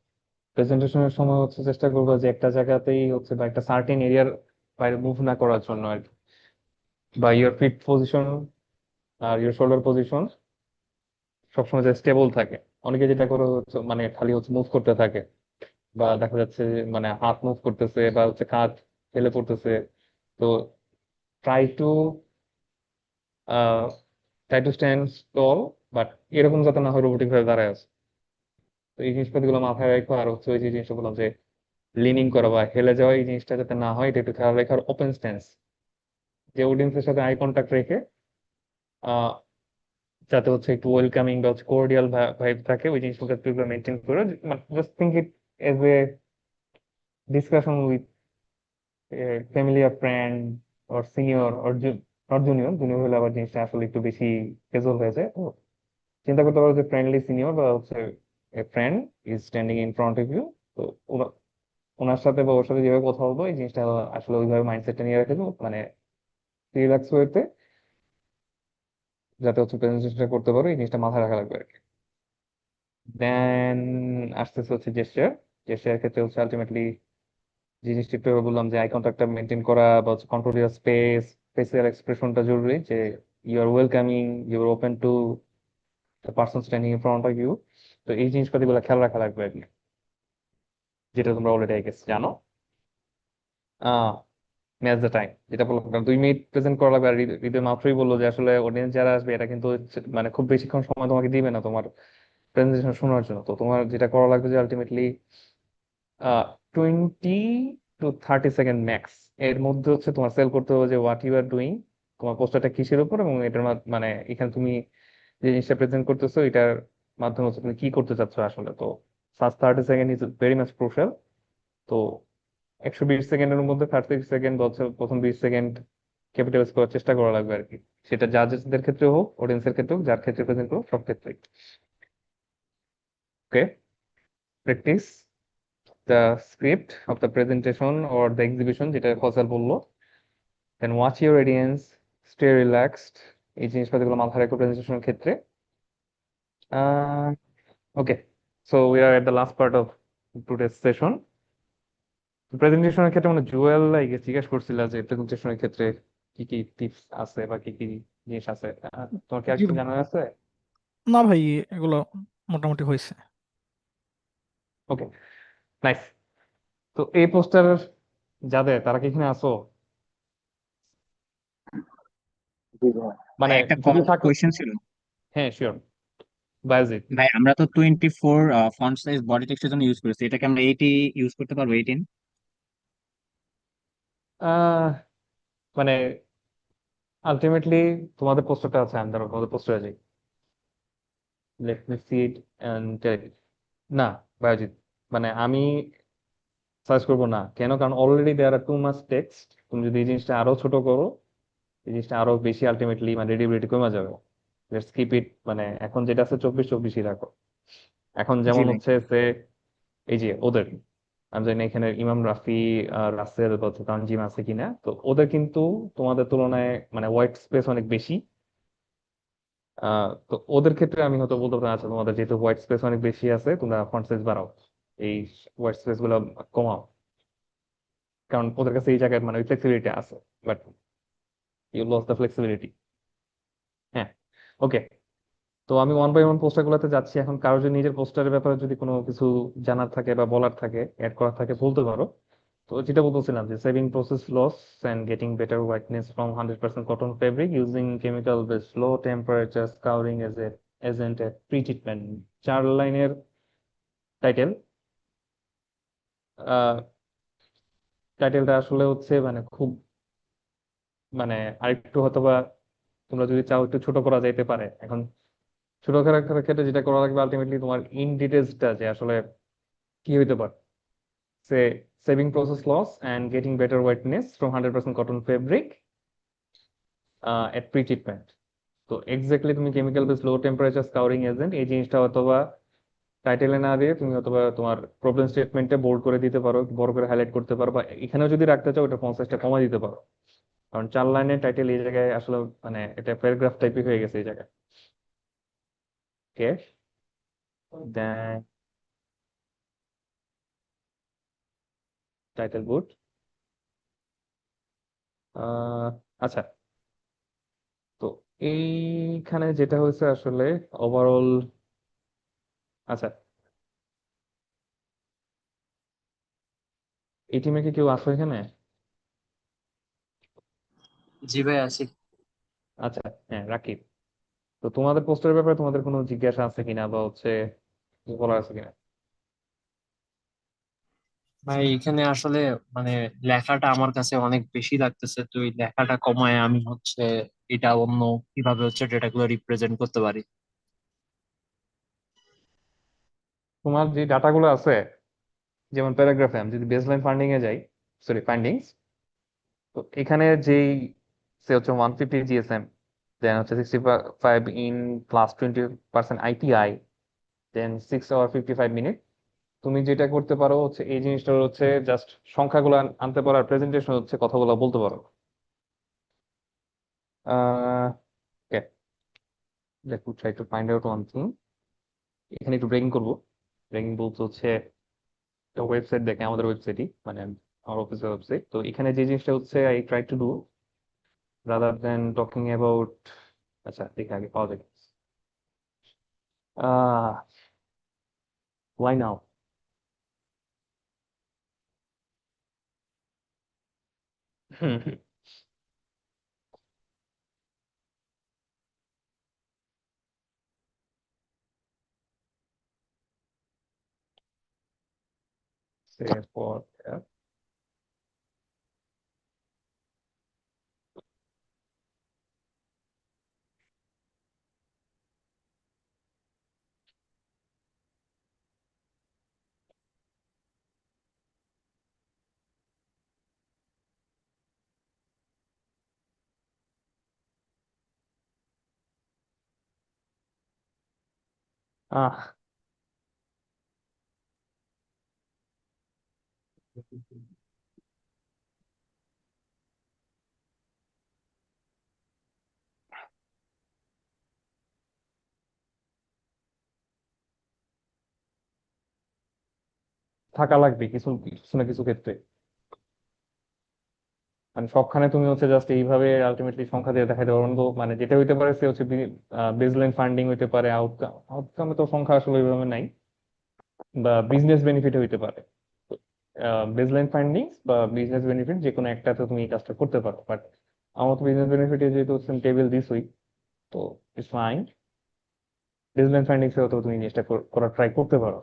প্রেজেন্টেশনের সময় হচ্ছে চেষ্টা করবো যে একটা জায়গাতেই হচ্ছে বা একটা সার্টেন এরিয়ার বাইরে মুভ না করার জন্য আর কি, বা ইউর ফিট পজিশন আর ইউর শোল্ডার পজিশন সবসময় যে স্টেবল থাকে। অনেকে যেটা করে হচ্ছে মানে খালি হচ্ছে মুভ করতে থাকে, বা দেখা যাচ্ছে যে মানে হাত মুভ করতেছে বা হচ্ছে কাঁধ ফেলে পড়তেছে। তো try to try to stand tall, but এরকম যাতে না হয় রোবোটিক ভাবে দাঁড়ায় আছে। তো এই জিনিসপাতিগুলো মাথায় রাখো। আর হচ্ছে ওই যে জিনিসটা বললাম যে লিনিং করা বা হেলে যাওয়া, এই জিনিসটা যাতে না হয় এটা একটু খেয়াল রেখে। আর ওপেন স্ট্যান্স, যে অডিয়েন্সের সাথে আই কন্ট্যাক্ট রেখে আহ যাতে হচ্ছে একটু ওয়েলকামিং বা হচ্ছে কোর্ডিয়াল ভাইব থাকে, ওই জিনিসগুলো মেনটেন করে। Just think it as a discussion with familiar friend or senior or not junior. Junior হলে আবার জিনিসটা আসলে একটু বেশি ক্যাজুয়াল হয়ে যায়। তো চিন্তা করতে পারো যে ফ্রেন্ডলি সিনিয়র বা হচ্ছে friend is standing in front of you. তো ওনার সাথে বা ওর সাথে যেভাবে কথা বলবো, এই জিনিসটা আসলে ওইভাবে মাইন্ডসেটটা নিয়ে রেখে দেবো, মানে রিল্যাক্স ওয়েতে, যাতে হচ্ছে প্রেজেন্টেশনটা করতে পারো, এই জিনিসটা মাথায় রাখা লাগবে আর কি। দেন আসতেছে হচ্ছে জেস্টার। জেস্টার ক্ষেত্রে হচ্ছে আলটিমেটলি যে জিনিসটা একটু আগে বললাম যে আই কন্ট্যাক্টটা মেনটেন করা বা হচ্ছে কন্ট্রোল ইয়ার স্পেস, ফেসিয়াল এক্সপ্রেশনটা জরুরি, যে you are welcoming, you are open to the person standing in front of you. তো এই জিনিসপাতিগুলো খেয়াল রাখা লাগবে আর কি, যেটা তোমরা অলরেডি আই গেস জানো। ম্যাচ দ্য টাইম, যেটা বললাম, কারণ 2 মিনিট প্রেজেন্ট করা লাগবে। আর হৃদয় মাত্রই বললো যে আসলে অডিয়েন্স যারা আসবে এটা কিন্তু মানে খুব বেশিক্ষণ সময় তোমাকে দিবে না তোমার প্রেজেন্টেশন শোনার জন্য। তো তোমার যেটা করা লাগবে যে আলটিমেটলি 20 to 30 সেকেন্ড ম্যাক্স এর মধ্যে হচ্ছে তোমার সেল করতে হবে যে হোয়াট ইউ আর ডুইং, তোমার পোস্টারটা কিসের উপর, এবং এটার মানে এখানে তুমি যে জিনিসটা প্রেজেন্ট করতেছো এটার মাধ্যমে হচ্ছে তুমি কি করতে চাচ্ছ আসলে। তো first 30 second is very much crucial. তো 120 সেকেন্ডের মধ্যে 30 সেকেন্ড হচ্ছে প্রথম 20 সেকেন্ড ক্যাপিটালাইজ করার চেষ্টা করা লাগবে আর কি। সেটা জাজেসদের ক্ষেত্রে হোক, অডিয়েন্সের ক্ষেত্রে হোক, যার ক্ষেত্রে প্রেজেন্ট করো, সব ক্ষেত্রেই। Okay, practice the script of the presentation or the exhibition, যেটা ফজল বললো। Then watch your audience, stay relaxed, এই জিনিসপাতিগুলো মাথায় রাখো প্রেজেন্টেশনের ক্ষেত্রে। Okay, so we are at the last part of today's session. প্রেজেন্টেশনের ক্ষেত্রে মানে জুয়েল জিজ্ঞেস করছিল যে প্রেজেন্টেশনের ক্ষেত্রে কি কি টিপস আছে বা কি কি জিনিস আছে, তোমার কি আর জি কিছু ভাই। জানা আছে? না ভাই, এগুলো মোটামুটি হয়েছে। ওকে, নাইস। তো এই পোস্টার যাদের, তারা কি এখানে আসো? মানে ভাই একটা যদি থাকো, কোয়েশ্চেন ছিল। হ্যাঁ শিওর, বায়োজিৎ। ভাই আমরা তো 24 ফন্ট সাইজ বডি টেক্সটের জন্য ইউজ করেছি, এটাকে আমরা 80 ইউজ করতে পারবো? 18? আহ মানে আলটিমেটলি তোমাদের পোস্টারটা আছে, আমি ধরো তোমাদের পোস্টারে যাই, let me see it and না বায়োজিৎ, মানে আমি সার্চ করবো না। কেন? কারণ already there are too much text. তুমি যদি এই জিনিসটা আরো ছোট করো, এই জিনিসটা আরো বেশি আলটিমেটলি মানে রিডেবিলিটি কমে যাবে। লেটস কিপ ইট, মানে এখন যেটা আছে 24-24ই রাখো। এখন জি যেমন ভাই। হচ্ছে যে এই যে ওদের, আমি জানি না এখানে ইমাম রাফি, রাসেল বা হচ্ছে তানজিম আছে কিনা, তো ওদের কিন্তু তোমাদের তুলনায় মানে হোয়াইট স্পেস অনেক বেশি। তো ওদের ক্ষেত্রে আমি হয়তো বলতে পারি, আচ্ছা তোমাদের যেহেতু হোয়াইট স্পেস অনেক বেশি আছে, তোমরা ফন্ট সাইজ বাড়াও, এই হোয়াইট স্পেস গুলো কমাও, কারণ ওদের কাছে এই জায়গায় মানে ওই ফ্লেক্সিবিলিটি আছে, but you lose the flexibility. হ্যাঁ, ওকে। তো আমি ওয়ান বাই ওয়ান পোস্টার গুলোতে যাচ্ছি। এখন কারো যদি নিজের পোস্টারের ব্যাপারে যদি কোনো কিছু জানার থাকে বা বলার থাকে, অ্যাড করার থাকে, বলতে পারো। তো যেটা বলতেছিলাম যে saving process loss and getting better whiteness from 100% cotton fabric using chemical based low temperature scouring as a agent at pre treatment, 4 লাইনের টাইটেল। টাইটেলটা আসলে হচ্ছে মানে খুব মানে আরেকটু হয়তোবা তোমরা যদি চাও একটু ছোট করা যাইতে পারে। এখন ছোট করার ক্ষেত্রে যেটা করা লাগবে আলটিমেটলি তোমার ইন ডিটেলসটা যে আসলে কি হইতে পারে, সে saving process loss and getting better whiteness from 100% cotton fabric at pre treatment. তো এক্স্যাক্টলি তুমি chemical base low temperature scouring agent এই জিনিসটা অথবা টাইটেলে না দিয়ে তুমি অথবা তোমার প্রবলেম স্টেটমেন্টে বোল্ড করে দিতে পারো, বড় করে হাইলাইট করতে পারো, বা এখানেও যদি রাখতে চাও ওটা ফন্ট সাইজটা কমাই দিতে পারো। কারণ 4 লাইনের টাইটেল এই জায়গায় আসলে মানে এটা প্যারাগ্রাফ টাইপই হয়ে গেছে এই জায়গায়। ওকে, দেন টাইটেল গুড। আচ্ছা, তো এইখানে যেটা হয়েছে আসলে ওভারঅল, আচ্ছা এই টিমে কি কেউ আসো এখানে? জি ভাই, আছি। আচ্ছা, হ্যাঁ রাকিব, তো তোমাদের পোস্টারের ব্যাপারে তোমাদের কোনো জিজ্ঞাসা আছে কিনা বা হচ্ছে কিছু বলার আছে কিনা? ভাই এখানে আসলে মানে লেখাটা আমার কাছে অনেক বেশি লাগতেছে, তো এই লেখাটা কমায় আমি হচ্ছে এটা অন্য কিভাবে হচ্ছে ডেটাগুলো রিপ্রেজেন্ট করতে পারি। তোমার যে ডাটাগুলো আছে, যেমন প্যারাগ্রাফে আমি যদি বেসলাইন ফান্ডিং এ যাই, সরি ফাইন্ডিংস, তো এখানে যেই সে হচ্ছে 150 জিএসএম, দেন হচ্ছে 65 in plus 20% ITI, then 6 hour 55 minute. তুমি যেটা করতে পারো হচ্ছে এই জিনিসটা হচ্ছে জাস্ট সংখ্যাগুলো আনতে পারো, আর প্রেজেন্টেশন হচ্ছে কথাগুলো বলতে পারো। Ah let me try to find out one thing. এখানে একটু ব্রেকিং করবো। ব্রেকিং বলতে হচ্ছে একটা ওয়েবসাইট দেখে, আমাদের ওয়েবসাইটই মানে আমার অফিসের ওয়েবসাইট। তো এখানে যে জিনিসটা হচ্ছে I try to do rather than talking about, আচ্ছা দেখে আগে পাওয়া যায়। Ah why now, hmm hmm. Say for F. Ah থাকা লাগবে কিছু কিছু না কিছু ক্ষেত্রে, মানে সবখানে তুমি হচ্ছে জাস্ট এইভাবে আলটিমেটলি সংখ্যা দিয়ে দেখাইতে পারবো না। তো মানে যেটা হইতে পারে সে হচ্ছে বেসলাইন ফান্ডিং হইতে পারে, আউটকামে তো সংখ্যা আসলে ওইভাবে নাই, বা বিজনেস বেনিফিট হইতে পারে। বেসলাইন ফান্ডিংস বা বিজনেস বেনিফিট যে কোনো একটাতে তুমি এই কাজটা করতে পারো, বাট আমার তো বিজনেস বেনিফিটে যেহেতু টেবিল দিছই, তো ইটস ফাইন। বেসলাইন ফান্ডিংস এও তো তুমি জিনিসটা করার ট্রাই করতে পারো।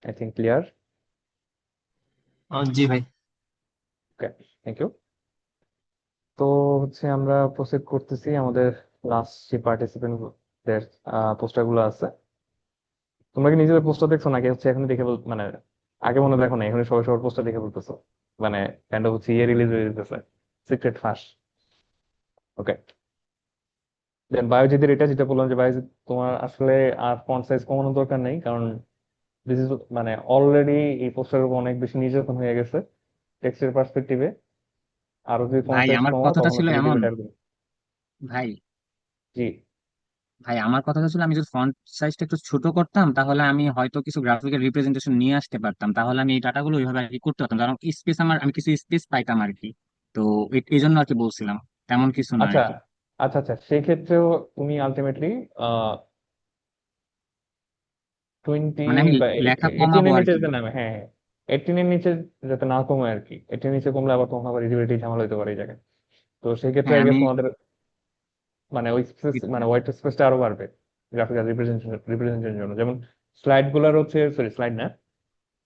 I think clear. জি ভাই। Okay, thank you. তো হচ্ছে আমরা প্রসিড করতেছি আমাদের লাস্ট যে পার্টিসিপেন্টদের পোস্টার গুলো আছে। তোমরা কি নিজেদের পোস্টার দেখছো নাকি হচ্ছে এখন দেখে মানে আগে মনে দেখো না, এখন সবাই সবার পোস্টার দেখে বলতেছো, মানে কাইন্ড অফ হচ্ছে ইয়ে রিলিজ হয়ে যেতেছে, সিক্রেট ফাঁস। ওকে, দেন বায়োজিদের এটা যেটা বললাম যে বায়োজিৎ তোমার আসলে আর ফন্ট সাইজ কমানোর দরকার নেই, কারণ দিস ইজ মানে অলরেডি এই পোস্টারের উপর অনেক বেশি নির্যাতন হয়ে গেছে টেক্সটের পার্সপেক্টিভে। আরো যদি ফন্ট ভাই সাইজ আমার কমাও কথাটা তখন ছিল হচ্ছে এমন, বেটার। ভাই জি, ভাই আমার কথাটা ছিল আমি যদি ফন্ট সাইজটা একটু ছোট করতাম তাহলে আমি হয়তো কিছু গ্রাফিক্যাল রিপ্রেজেন্টেশন নিয়ে আসতে পারতাম, তাহলে আমি এই ডাটাগুলো ওইভাবে আর কি করতে পারতাম, কারণ স্পেস আমি কিছু স্পেস পাইতাম আর কি। তো এই জন্য আর কি বলছিলাম, তেমন কিছু না আর আচ্ছা কি। আচ্ছা আচ্ছা, সেক্ষেত্রেও তুমি আলটিমেটলি 20 মানে আমি বা লেখা 18 কমাবো এর আর নিচে কি। যাতে নামে, হ্যাঁ হ্যাঁ, 18 এর নিচে যাতে না কমে আর কি। 18 এর নিচে কমলে আবার তোমার আবার ইজিবিলিটি ঝামেলা হতে পারে এই জায়গায়। তো সেক্ষেত্রে হ্যাঁ আই গেস আমি তোমাদের মানে ওই স্পেস মানে হোয়াইট স্পেসটা আরো বাড়বে গ্রাফিক্যাল রিপ্রেজেন্টেশনের জন্য। যেমন স্লাইড গুলার হচ্ছে, সরি স্লাইড না,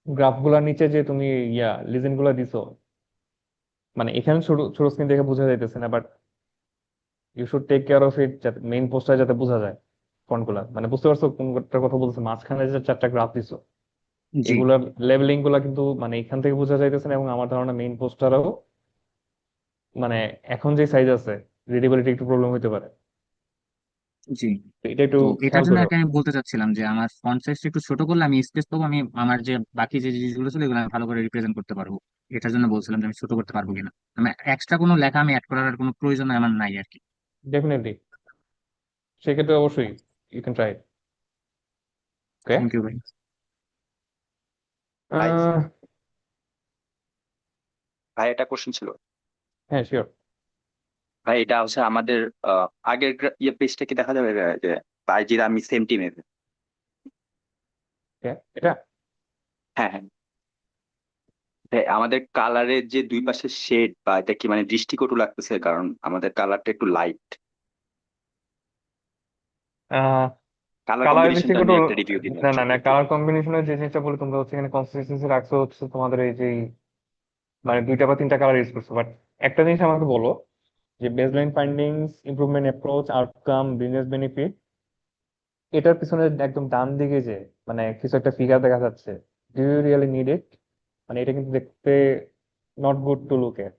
গ্রাফ গুলার নিচে যে তুমি লিজেন্ড গুলা দিছো, মানে এখানে ছোট ছোট স্ক্রিন দেখে বোঝা যাইতেছে না, but you should take care of it যাতে মেইন পোস্টার যাতে বোঝা যায় ফন্ট গুলা। মানে বুঝতে পারছো কোনটার কথা বলছো? মাঝখানে যে চারটা গ্রাফ দিছো, জি এগুলার লেভেলিং গুলা কিন্তু মানে এখান থেকে বোঝা যাইতেছে না, এবং আমার ধারণা মেইন পোস্টারও মানে এখন যে সাইজ আছে রিডেবিলিটি একটু প্রবলেম হতে পারে। জি। তো এটা একটু তো এটার খেয়াল জন্য করো। আর কি আমি বলতে চাচ্ছিলাম যে আমার ফন্ট সাইজটা একটু ছোট করলে আমি স্পেস পাবো, আমি আমার যে বাকি যে জিনিসগুলো ছিল এগুলো আমি ভালো করে রিপ্রেজেন্ট করতে পারবো। এটার জন্য বলছিলাম যে আমি ছোট করতে পারবো কিনা, আমি এক্সট্রা কোনো লেখা আমি অ্যাড করার আর কোনো প্রয়োজন আমার নাই আর কি। ডেফিনেটলি, সেক্ষেত্রে অবশ্যই you can try. Okay, thank you ভাই। ভাই ভাই একটা কোশ্চেন ছিল। হ্যাঁ শিওর। ভাই এটা হচ্ছে আমাদের আগের ইয়ে পেজটা কি দেখা যাবে যে বাইজির আমি সেম টিমে? এটা হ্যাঁ হ্যাঁ। ভাই, আমাদের কালারের যে দুই পাশের শেড বা এটা কি মানে দৃষ্টিকটু লাগতেছে, কারণ আমাদের কালারটা একটু লাইট। কালার কালার কম্বিনেশনটা দৃষ্টিকটু, নিয়ে একটা রিভিউ দিন না না ছোট না, একটু। কালার কম্বিনেশনের যে জিনিসটা বলে তোমরা হচ্ছে এখানে কনসিস্টেন্সি রাখছো হচ্ছে তোমাদের এই যে মানে দুইটা বা তিনটা কালার ইউজ করছো, বাট একটা জিনিস আমাকে বলো যে baseline findings, improvement approach, outcome, business benefit, এটার পিছনে একদম ডান দিকে যে মানে কিছু একটা ফিগার দেখা যাচ্ছে, do you really need it? মানে এটা কিন্তু দেখতে not good to look at.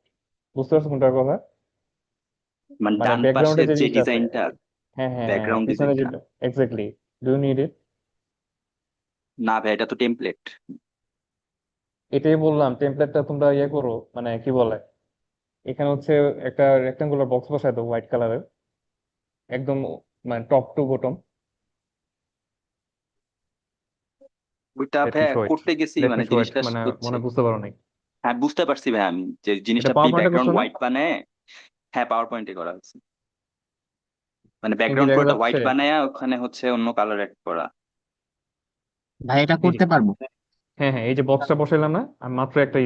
বুঝতে পারছো কোনটার কথা? মানে মানে ডান ব্যাকগ্রাউন্ডে পাশের যে যে জিনিসটা আছে, ডিজাইনটা, হ্যাঁ হ্যাঁ হ্যাঁ হ্যাঁ, ব্যাকগ্রাউন্ড পিছনে ডিজাইনটা। যেটা, exactly, do you need it? না ভাই, এটা তো টেমপ্লেট। এটাই বললাম, টেমপ্লেটটা তোমরা ইয়ে করো, মানে কি বলে, এখানে হচ্ছে একটা রেক্টাঙ্গুলার বক্স বসায় দাও হোয়াইট কালারের, একদম মানে টপ টু বটম। ওইটা লেট মি ভাই শো ইট, করতে গেছি, লেট মি মানে শো ইট, জিনিসটা মানে হচ্ছে। মনে হয় বুঝতে পারো নাই। হ্যাঁ বুঝতে পারছি ভাই, আমি যে এটা জিনিসটা পাওয়ার পয়েন্টে ব্যাকগ্রাউন্ড করছো না? হোয়াইট বানায়। হ্যাঁ পাওয়ার পয়েন্টে করা হচ্ছে, মানে এখন কি ব্যাকগ্রাউন্ড দেখা পুরোটা যাচ্ছে? হোয়াইট বানায় ওখানে হচ্ছে অন্য কালার অ্যাড করা। ভাই এটা জি জি, করতে পারবো। হ্যাঁ হ্যাঁ, এই যে বক্সটা বসাইলাম না, আমি মাত্র একটা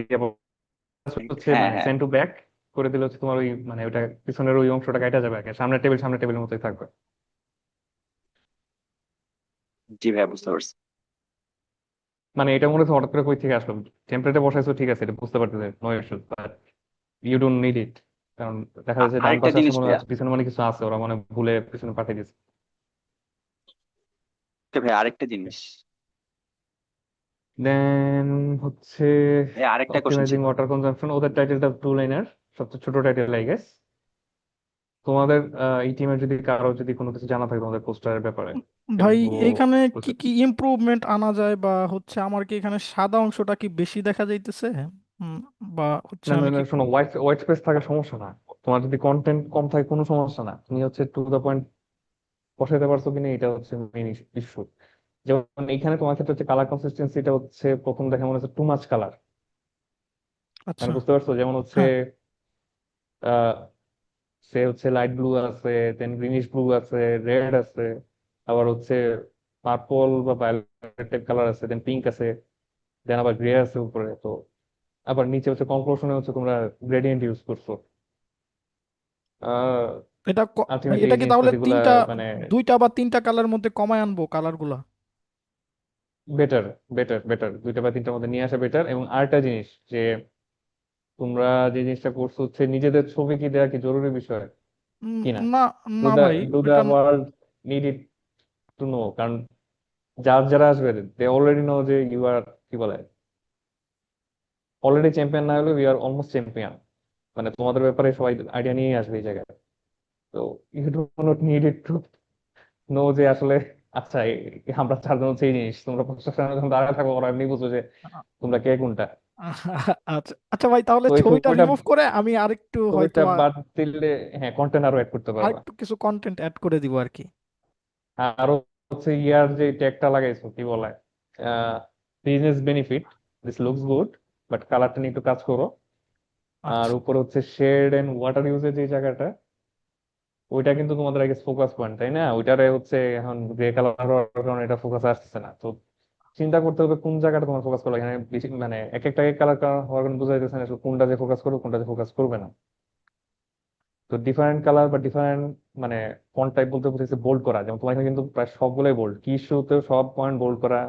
হচ্ছে হ্যাঁ মানে হ্যাঁ, সেন্ড টু ব্যাক করে দিলে হচ্ছে তোমার ওই মানে ওটা পিছনের ওই অংশটা কাটা যাবে, আগে সামনের টেবিলের মতোই থাকবে। জি ভাইয়া বুঝতে পারছি। মানে এটা মনে হচ্ছে হঠাৎ করে কই থেকে আসলো, টেমপ্লেটে বসাইছো ঠিক আছে, এটা বুঝতে পারতেছে no issues, but you don't need it. কারণ দেখা যাচ্ছে ডান আরেকটা পাশে আসলে জিনিস মনে ভাইয়া, হচ্ছে পিছনে মানে কিছু আছে, ওরা মানে ভুলে পিছনে পাঠিয়ে দিচ্ছে। ভাইয়া আরেকটা জিনিস, দেন হচ্ছে ভাইয়া আরেকটা কোশ্চেন অপটিমাইজিং ছিল। ওয়াটার কনজাম্পশন, ওদের টাইটেলটা টু লাইনার, সবচেয়ে ছোট টাইটেল আই গেস। তোমাদের এই টিমের যদি কারো যদি কোনো কিছু জানা থাকে তোমাদের পোস্টারের ব্যাপারে, ভাই ও এইখানে কি বুঝতে কি ইমপ্রুভমেন্ট আনা যায়, বা হচ্ছে আমার কি এখানে সাদা অংশটা কি বেশি দেখা যাইতেছে? উম, বা হচ্ছে না না আমি না, কি শোনো, হোয়াইট হোয়াইট স্পেস থাকা সমস্যা না, তোমার যদি কন্টেন্ট কম থাকে কোনো সমস্যা না, তুমি হচ্ছে টু দ্য পয়েন্ট বসাইতে পারছো কিনা এটা হচ্ছে মেইন ইস্যু। যেমন এখানে তোমার ক্ষেত্রে হচ্ছে কালার কনসিস্টেন্সিটা হচ্ছে প্রথম দেখে মনে হচ্ছে টু মাচ কালার, আচ্ছা। মানে বুঝতে পারছো, যেমন হচ্ছে হ্যাঁ। আহ সে হচ্ছে লাইট ব্লু আছে, দেন গ্রিনিশ ব্লু আছে, রেড আছে, আবার হচ্ছে পার্পল বা ভায়োলেট টাইপ কালার আছে, দেন পিঙ্ক আছে, দেন আবার গ্রে আছে উপরে। তো আবার নিচে হচ্ছে কনক্লুশনে হচ্ছে তোমরা গ্রেডিয়েন্ট ইউজ করছো। আহ এটা ভাই আলটিমেটলি এটা এই কি তাহলে জিনিসপাতিগুলা তিনটা, মানে দুইটা বা তিনটা কালার মধ্যে কমায় আনবো কালার গুলা? বেটার বেটার দুইটা বা তিনটার মধ্যে নিয়ে আসা বেটার। এবং আরেকটা জিনিস যে তোমরা যে জিনিসটা করছো হচ্ছে নিজেদের ছবি কি দেওয়া কি জরুরি বিষয় কিনা, না ডু না দা ভাই, ডু দা ওইটা world need it to no. কারণ যারা আসবে দে অলরেডি নো যে ইউ আর কি বলে অলরেডি চ্যাম্পিয়ন না হলে উই আর অলমোস্ট চ্যাম্পিয়ন, মানে তোমাদের ব্যাপারে সবাই আইডিয়া নিয়ে আসবে এই জায়গায়। তো you do not need it to know যে আসলে আচ্ছা আমরা চারজন হচ্ছে এই জিনিস, তোমরা 50 জনের যখন দাঁড়ায় থাকো ওরা এমনি বুঝো যে তোমরা কে কোনটা। আচ্ছা আচ্ছা ভাই, তাহলে তো এই ছবিটা রিমুভ করে আমি আরেকটু হয়তো ছবিটা বাদ দিলে হ্যাঁ কন্টেন্ট আরো অ্যাড করতে পারবা। আরেকটু কিছু কন্টেন্ট অ্যাড করে দিব আর কি। আরো হচ্ছে ইয়ার যে ট্যাগটা লাগাইছো কি বলে business benefit, this looks good, but কালারটা নিয়ে একটু কাজ করো। আর আচ্ছা উপর হচ্ছে শেড এন্ড ওয়াটার ইউজের যে জায়গাটা, ওইটা কিন্তু তোমাদের আগে ফোকাস পয়েন্ট, তাই না? ওইটারে হচ্ছে এখন গ্রে কালার হওয়ার কারণে এটা ফোকাস আসছে না। তো চিন্তা করতে হবে কোন জায়গাটা তোমার ফোকাস করবে। এখানে বেশি মানে এক কালার হওয়ার কারণে বোঝা যাচ্ছে না আসলে কোনটা যে ফোকাস করবে কোনটা যে ফোকাস করবে না। তো ডিফারেন্ট কালার বা ডিফারেন্ট মানে ফন্ট টাইপ বলতে বুঝেছে বোল্ড করা, যেমন তোমার এখানে কিন্তু প্রায় সবগুলোই বোল্ড, কি ইস্যুতেও সব পয়েন্ট বোল্ড করা।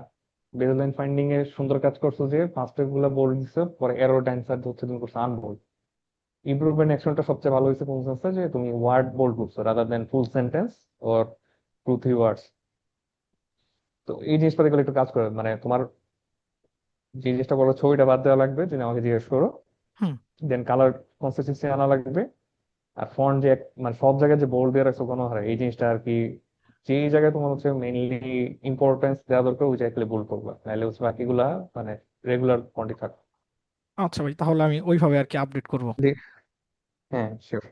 বেসলাইন ফাইন্ডিং এ সুন্দর কাজ করছো যে ফার্স্ট গুলো বোল্ড দিছো, পরে এরো ডান সাইড হচ্ছে তুমি করছো আনবোল্ড। ইমপ্রুভমেন্ট অ্যাকশনটা সবচেয়ে ভালো হয়েছে কোন সেন্সে, যে তুমি ওয়ার্ড বোল্ড করছো rather than full sentence or two three words. তো এই জিনিসটা দেখলে একটু কাজ করে, মানে তোমার যে জিনিসটা বলো ছবিটা বাদ দেওয়া লাগবে যদি আমাকে জিজ্ঞেস করো, হুম। দেন কালার কনসিস্টেন্সি আনা লাগবে। আর ফন্ট যে মানে সব জায়গায় যে বোল্ড দিয়ে রাখছো কোনো হারে এই জিনিসটা আর কি, যে জায়গায় তোমার হচ্ছে মেইনলি ইম্পর্টেন্স দেওয়া দরকার ওই জায়গায় বোল্ড করবা, নাহলে হচ্ছে বাকিগুলা মানে রেগুলার ফন্টই থাকবে। আচ্ছা ভাই, তাহলে আমি ওইভাবে আর কি আপডেট করব। হ্যাঁ শিওর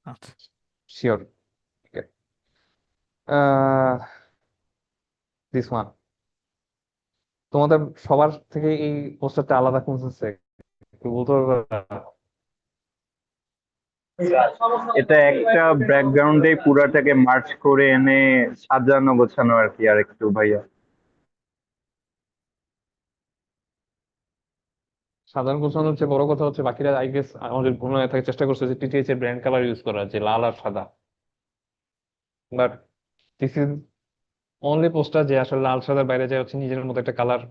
আচ্ছা। শিওর। দিস ওয়ান তোমাদের সবার থেকে এই পোস্টারটা আলাদা কোন সেন্সে একটু বলতে পারবা? এটা একটা ব্যাকগ্রাউন্ডে পুরাটাকে মার্চ করে এনে সাজানো গোছানো আর কি, আর একটু ভাইয়া। সাধারণ গোছানো হচ্ছে বড় কথা, হচ্ছে বাকিরা আই গেস আমাদের মনে হয় থাকে চেষ্টা করছে যে টিটিএইচ এর ব্র্যান্ড কালার ইউজ করা, যে লাল আর সাদা। But this is only poster যে আসলে লাল সাদার বাইরে যায় হচ্ছে নিজের মতো একটা কালার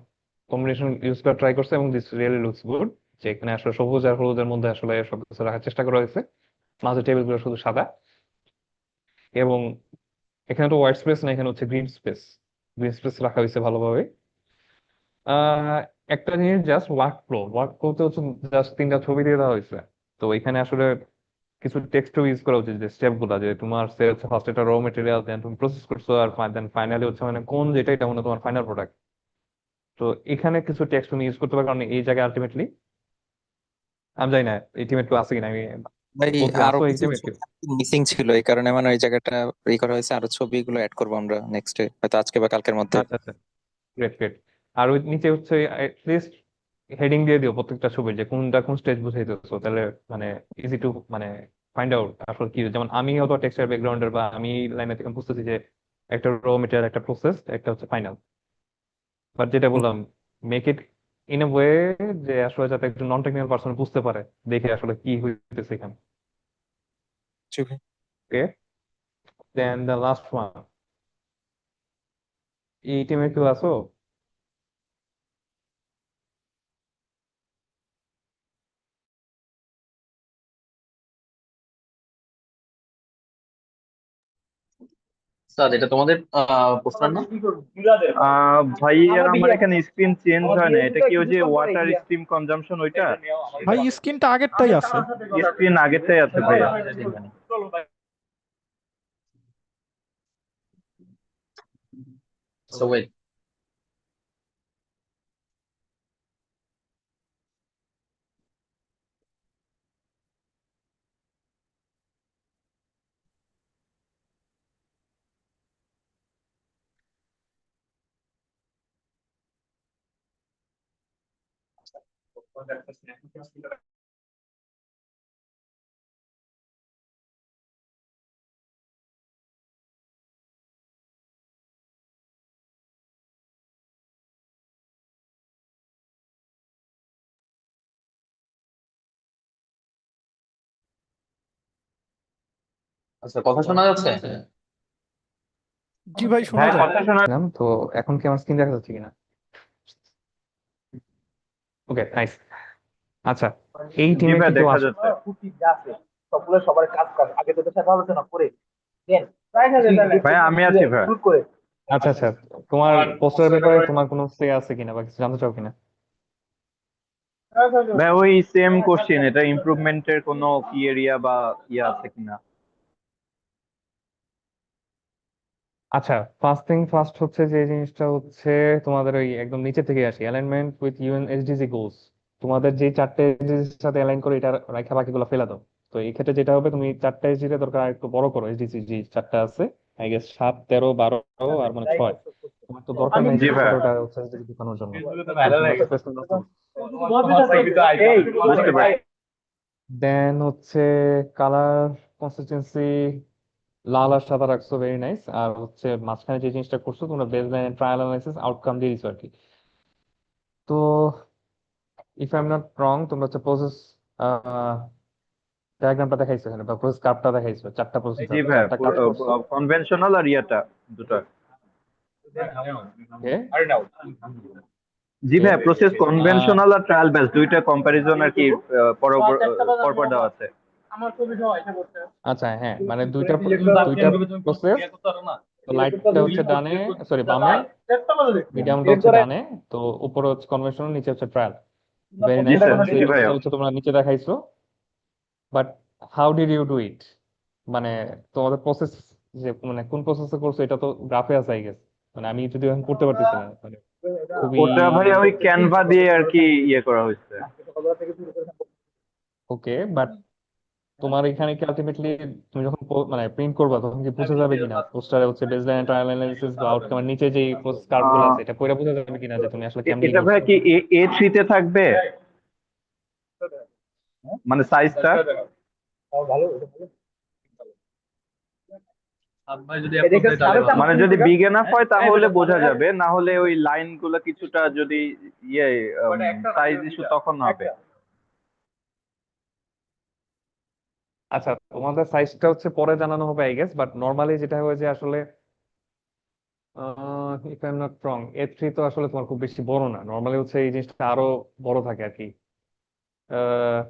কম্বিনেশন ইউজ করা ট্রাই করছে, এবং দিস রিয়েলি লুকস গুড। যে এখানে আসলে সবুজ আর হলুদের মধ্যে আসলে সবকিছু রাখার চেষ্টা করা হয়েছে, মাঝে টেবিল গুলো শুধু সাদা। এবং এখানে তো হোয়াইট স্পেস না, এখানে হচ্ছে গ্রিন স্পেস রাখা হয়েছে ভালোভাবে। আহ একটা জিনিস জাস্ট ওয়ার্ক ফ্লোতে হচ্ছে জাস্ট 3টা ছবি দিয়ে দেওয়া হয়েছে। তো এখানে আসলে কিছু টেক্সটও ইউজ করা উচিত, যে স্টেপ গুলা, যে তোমার সেলস ফার্স্ট এটা র মেটেরিয়াল, দেন তুমি প্রসেস করছো, আর দেন ফাইনালি হচ্ছে মানে কোন যেটা এটা মানে তোমার ফাইনাল প্রোডাক্ট। তো এখানে কিছু টেক্সট তুমি ইউজ করতে পারো, কারণ এই জায়গায় আলটিমেটলি আমি জানি না এই কেউ আছে কিনা, আমি ভাই বলছি আরো আসো এই কিছু কেউ। মিসিং ছিল, এই কারণে মানে ওই জায়গাটা করা হয়েছে। আরো ছবিগুলো অ্যাড করবো আমরা নেক্সট হয়তো আজকে বা কালকের মধ্যে। আচ্ছা আচ্ছা, গ্রেট গ্রেট। আর ওই নিচে হচ্ছে লিস্ট হেডিং দিয়ে দিও প্রত্যেকটা ছবির, যে কোনটা কোন স্টেজ বুঝাইতেছো, তাহলে মানে ইজি টু মানে ফাইন্ড আউট আসলে কি। যেমন আমি হয়তো টেক্সচার ব্যাকগ্রাউন্ডের বা আমি লাইনে থেকে বুঝতেছি যে একটা র মেটেরিয়াল, একটা প্রসেস, একটা হচ্ছে ফাইনাল। বাট যেটা বললাম, make it in a way যে আসলে যাতে একজন নন টেকনিক্যাল পারসন বুঝতে পারে দেখে আসলে কি হইতেছে এখানে। জি ভাই। ওকে, দেন দ্য লাস্ট ওয়ান, এই টিমে কেউ আছো? স্যার এটা তোমাদের পোস্টার না? ভাইয়া আমার এখানে স্ক্রিন চেঞ্জ হয় না, এটা কি ওই যে ওয়াটার স্ট্রিম কনজাম্পশন ওইটা? ভাই স্ক্রিনটা আগেরটাই আছে। স্ক্রিন আগেরটাই আছে ভাইয়া। So wait. আচ্ছা, কথা শোনা যাচ্ছে? জি ভাই, শোনা হ্যাঁ, যায়। কথা শোনালাম তো। এখন কি আমার স্ক্রিন দেখা যাচ্ছে কিনা? ওকে, নাইস। আচ্ছা, এই জি টিমে ভাই কি কেউ দেখা আসো? যাচ্ছে। ভাইয়া আমি আছি ভাই। আচ্ছা আচ্ছা, তোমার পোস্টারের ব্যাপারে তোমার কোনো সে আছে কিনা বা কিছু জানতে চাও কিনা? ভাই ওই সেম কোশ্চেন, এটা ইমপ্রুভমেন্টের কোনো কি এরিয়া বা ইয়ে আছে কিনা? আচ্ছা, ফার্স্ট থিং ফার্স্ট হচ্ছে যে জিনিসটা হচ্ছে তোমাদের ওই একদম নিচে থেকে আসি, alignment with UN SDG goals. তোমাদের যে চারটে এসডিজির সাথে অ্যালাইন করে এটা রাখা, বাকিগুলো ফেলে দাও। তো এই ক্ষেত্রে যেটা হবে, তুমি চারটা এসডিজি দরকার আর একটু বড় করো। এসডিজি যে চারটা আছে, আই গেস 7, 13, 12 আর মানে 6, তোমার তো দরকার নাই জি যে ভাই ছোটটা হচ্ছে এসডিজি ঢুকানোর জন্য। তো তোমার স্পেস নষ্ট। বুঝতে পারছি। দেন হচ্ছে কালার কনসিস্টেন্সি লাল আর সাদা রাখছো, ভেরি নাইস। আর হচ্ছে মাঝখানে যে জিনিসটা করছো তোমরা বেসলাইন ট্রায়াল অ্যানালাইসিস আউটকাম দিয়ে দিছো আর কি। তো ইফ আই এম নট রং, তোমরা হচ্ছে প্রসেস ডায়াগ্রামটা দেখাইছো এখানে, বা প্রসেস কার্ভটা দেখাইছো, চারটা প্রসেস জি ভাই চারটা কাজ করছো। কনভেনশনাল আর ইয়াটা দুটো। ওকে জি ভাই প্রসেস ওকে, কনভেনশনাল আর ট্রায়াল বেস দুইটা কম্পারিজন আর কি পরপর দেওয়া আছে। আচ্ছা হ্যাঁ, মানে দুইটা প্রসেস। তো লাইটটা হচ্ছে ডানে, সরি বামে, মিডিয়ামটা হচ্ছে ডানে, তো উপরে হচ্ছে কনভেনশনাল, নিচে হচ্ছে ট্রায়াল। ভেরি জি নাইস। স্যার, তো এই জি জিনিসটা ভাইয়া। হচ্ছে তোমরা নিচে দেখাইছো, but how did you do it? মানে তোমাদের প্রসেস যে মানে কোন প্রসেসে করছো এটা তো গ্রাফে আছে আই গেস। মানে আমি যদি এখন করতে পারতেছি না, মানে খুবই। ওটা ভাইয়া ওই ক্যানভা দিয়ে আর কি ইয়ে করা হয়েছে। ওকে, বাট তোমার এখানে কি আলটিমেটলি তুমি যখন মানে প্রিন্ট করবা তখন কি বোঝা যাবে কিনা পোস্টারে হচ্ছে বেসলাইন ট্রায়াল অ্যানালিসিস বা আউটকামের নিচে যে প্রসেস কার্ভ গুলো আহ, আছে এটা পড়ে বোঝা যাবে কিনা যে তুমি আসলে কেমনে ই এটা ভাইয়া করছো? কি A3 তে থাকবে মানে সাইজটা? মানে যদি বিগ এনাফ হয় তাহলে বোঝা যাবে, না হলে ওই লাইন গুলো কিছুটা যদি ইয়ে সাইজ ইস্যু তখন হবে। আচ্ছা, তোমাদের সাইজটা হচ্ছে পরে জানানো হবে আই গেস, বাট নর্মালি যেটা হয় যে আসলে if I am not wrong, A3 তো আসলে তোমার খুব বেশি বড় না, নর্মালি হচ্ছে এই জিনিসটা আরো বড় থাকে আর কি। আহ,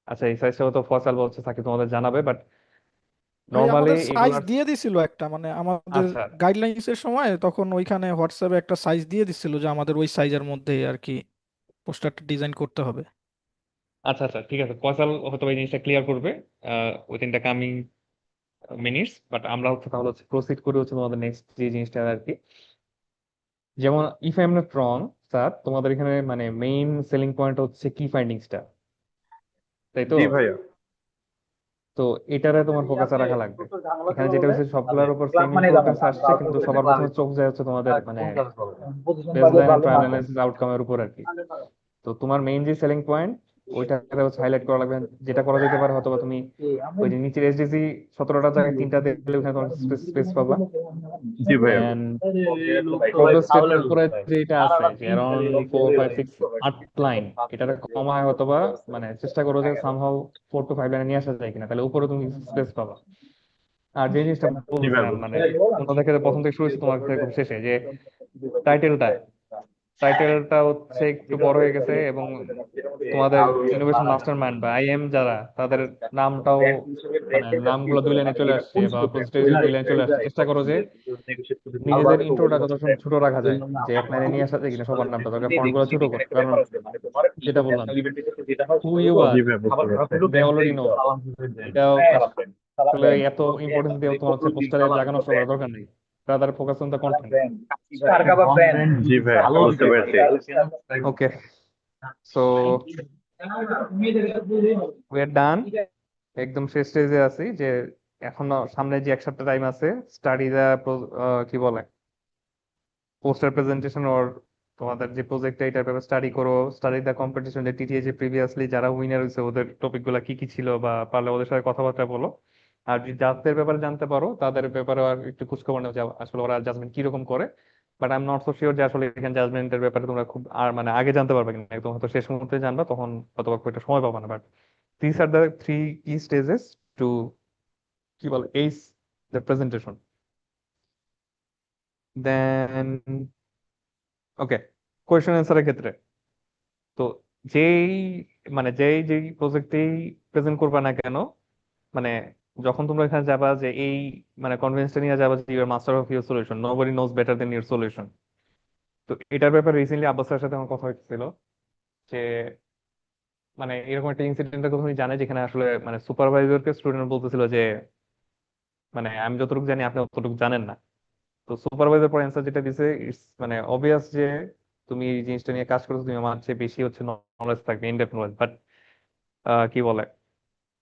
আচ্ছা, এই সাইজটা তো ফয়সাল বলছে থাকি তোমাদের জানাবে, বাট ভাই নর্মালি আমাদের সাইজ এগুলার। দিয়ে দিছিল একটা, মানে আমাদের আচ্ছা গাইডলাইন্স এর সময় তখন ওইখানে হোয়াটসঅ্যাপে একটা সাইজ দিয়ে দিছিল যে আমাদের ওই সাইজের মধ্যে আর কি পোস্টারটা ডিজাইন করতে হবে। আচ্ছা আচ্ছা, ঠিক আছে, ফয়সাল হয়তো এই জিনিসটা ক্লিয়ার করবে within the coming minutes. But আমরা হচ্ছে তাহলে হচ্ছে প্রসিড করে হচ্ছে তোমাদের নেক্সট যে জিনিসটা আর কি। যেমন if I am not wrong sir, তোমাদের এখানে মানে মেইন সেলিং পয়েন্ট হচ্ছে কি ফাইন্ডিংসটা, তাই তো? জি ভাইয়া। তো এটারে তোমার ফোকাসে রাখা লাগবে। এখানে যেটা হচ্ছে সবগুলোর উপর সেম ইম্পর্টেন্স আসছে, কিন্তু সবার প্রথমে চোখ যায় হচ্ছে তোমাদের মানে বেসলাইন ট্রায়াল অ্যানালিসিস আউটকামের উপর আর কি। তো তোমার মেইন যে সেলিং পয়েন্ট ওইটাকে হচ্ছে হাইলাইট করা লাগবে। যেটা করা যেতে পারে হয়তো বা তুমি ওই যে নিচের এসডিসি 17টা জায়গায় 3টা দিলে ওখানে তোমার স্পেস পাবা। জি ভাইয়া। দেন প্রোগ্রেস স্টেটের উপরে যেটা আছে যে অ্যারাউন্ড 4 5 6 8 লাইন, এটাকে কমায় অথবা মানে চেষ্টা করো যে সামহাউ 4 to 5 লাইনে নিয়ে আসা যায় কিনা, তাহলে উপরে তুমি স্পেস পাবা। আর যে জিনিসটা জি ভাইয়া বলতেছিলাম বুঝতে মানে পেরেছি। অন্য থেকে প্রথম থেকে শুরু হচ্ছে তোমার থেকে খুব শেষে, যে টাইটেলটা টাইটেলটা হচ্ছে একটু বড় হয়ে গেছে, এবং তোমাদের ইনোভেশন মাস্টার মাইন্ড বা আইএম যারা, তাদের নামটাও মানে নামগুলো 2 লাইনে চলে আসছে বা প্রেসিডেন্ট 2 লাইনে চলে আসছে। চেষ্টা করো যে নিজেদের ইন্ট্রোটা যত সম্ভব ছোট রাখা যায়, যে 1 লাইনে নিয়ে আসা যায় কিনা সবার নামটা, দরকার ফন্টগুলো ছোট করো। কারণ যেটা বললাম, হু ইউ আর জি ভাইয়া বুঝতে পেরেছি। দে অলরেডি নো, এটাও আসলে এত ইম্পর্টেন্স দিয়ে তোমার হচ্ছে পোস্টারে জায়গা নষ্ট করার দরকার নেই। Rather focus on the content. জি ভাইয়া বুঝতে পেরেছি। ওকে, সো উই আর ডান, একদম শেষ স্টেজে আছি। যে এখনো সামনে যে 1 সপ্তাহ টাইম আছে, স্টাডি দা কি বলে পোস্টার প্রেজেন্টেশন ওর তোমাদের যে প্রজেক্ট এটার ব্যাপারে স্টাডি করো। স্টাডি দা কম্পিটিশন, যে টিটিএ যে প্রিভিয়াসলি যারা উইনার হয়েছে ওদের টপিক গুলা কি কি ছিল, বা পারলে ওদের সাথে কথাবার্তা বলো। আর যদি জাজদের ব্যাপারে জানতে পারো, তাদের ব্যাপারে আর একটু খোঁজখবর নেও যে আসলে ওরা জাজমেন্ট কিরকম করে। But I am not so sure যে আসলে এখানে জাজমেন্টের ব্যাপারে তোমরা খুব আর মানে আগে জানতে পারবে কিনা, একদম হয়তো শেষ মুহূর্তে জানবা, তখন অথবা খুব একটা সময় পাবা না। But this are the 3 key stages to কি বলে ace the presentation. Then okay, question অ্যান্সারের ক্ষেত্রে তো যেই যেই প্রজেক্টেই প্রেজেন্ট করবা না কেন, মানে যখন তোমরা এখানে যাবা যে এই মানে কনফিডেন্সটা নিয়ে যাবা যে your master of your solution, nobody nose better then your solution. তো এটার ব্যাপারে রিসেন্টলি আব্বাস স্যারের সাথে আমার কথা হচ্ছিল যে মানে এরকম একটা ইনসিডেন্টের কথা উনি জানে, যেখানে আসলে মানে সুপারভাইজারকে স্টুডেন্ট বলতেছিল যে মানে আমি যতটুকু জানি আপনি অতটুকু জানেন না। তো সুপারভাইজার পর অ্যান্সার যেটা দিছে, ইটস মানে অবভিয়াস যে তুমি এই জিনিসটা নিয়ে কাজ করছো, তুমি আমার চেয়ে বেশি হচ্ছে নলেজ থাকবে, ইনডেপথ নলেজ। বাট কি বলে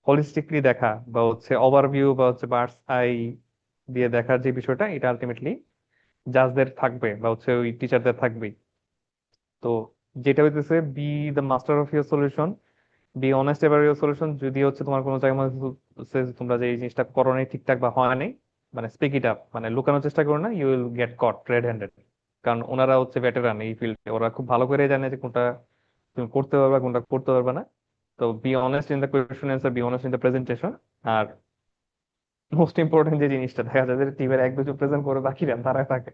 হলিস্টিকলি দেখা বা হচ্ছে ওভারভিউ বা হচ্ছে বার্ডস আই দিয়ে দেখার যে বিষয়টা, এটা আলটিমেটলি জাজদের থাকবে বা হচ্ছে ওই টিচারদের থাকবেই। তো যেটা হইতেছে B the master of your solution, be honest এবার ইউর সলিউশন। যদি হচ্ছে তোমার কোনো জায়গায় মধ্যে হচ্ছে যে তোমরা যে এই জিনিসটা করো নাই ঠিকঠাক বা হয় নাই, মানে স্পিক ইট আপ, মানে লুকানোর চেষ্টা করো না, you will get caught red handed. কারণ ওনারা হচ্ছে ভেটেরান এই ফিল্ডে, ওরা খুব ভালো করে জানে যে কোনটা তুমি করতে পারবে কোনটা করতে পারবে না। তো be honest in the question answer, be honest in the presentation. আর মোস্ট ইম্পর্টেন্ট যে জিনিসটা দেখা যায় যে টিমের 1 2 প্রেজেন্ট করে বাকিরা তারা থাকে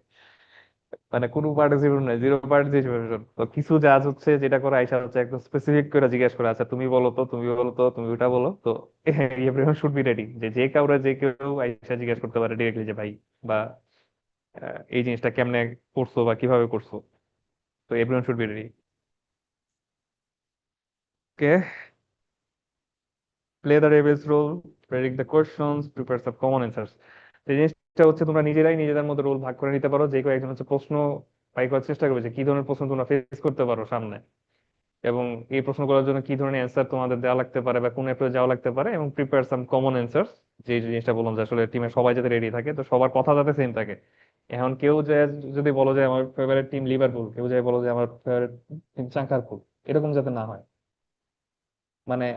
মানে কোনো পার্টিসিপেন্ট নাই, জিরো পার্টিসিপেশন। তো কিছু জাজ হচ্ছে যেটা করে আইসা হচ্ছে একদম স্পেসিফিক করে জিজ্ঞেস করে, আচ্ছা তুমি বলো তো, তুমি বলো তো, তুমি ওটা বলো তো। এভরিওয়ান শুড বি রেডি, যে যে কাউরে যে কেউ আইসা জিজ্ঞেস করতে পারে ডিরেক্টলি যে ভাই বা এই জিনিসটা কেমনে করছো বা কিভাবে করছো। তো everyone should be ready. Okay, play the rebels role, predict the questions, prepare some common answers. এই জিনিসটা হচ্ছে তোমরা নিজেরাই নিজেদের মধ্যে রোল ভাগ করে নিতে পারো, যে কেউ একজন হচ্ছে প্রশ্ন বাই করার চেষ্টা করবে যে কি ধরনের প্রশ্ন তোমরা ফেস করতে পারো সামনে, এবং এই প্রশ্ন করার জন্য কি ধরনের অ্যান্সার তোমাদের দেওয়া লাগতে পারে বা কোন অ্যাপ্রোচ যাওয়া লাগতে পারে, এবং প্রিপেয়ার সাম কমন অ্যান্সার্স। যে জিনিসটা বললাম যে আসলে টিমের সবাই যাতে রেডি থাকে, তো সবার কথা যাতে সেম থাকে। এখন কেউ যে যদি বলো যে আমার ফেভারিট টিম লিভারপুল, কেউ যদি বলো যে আমার ফেভারিট টিম চাঙ্কারপুল, এরকম যাতে না হয়। মানে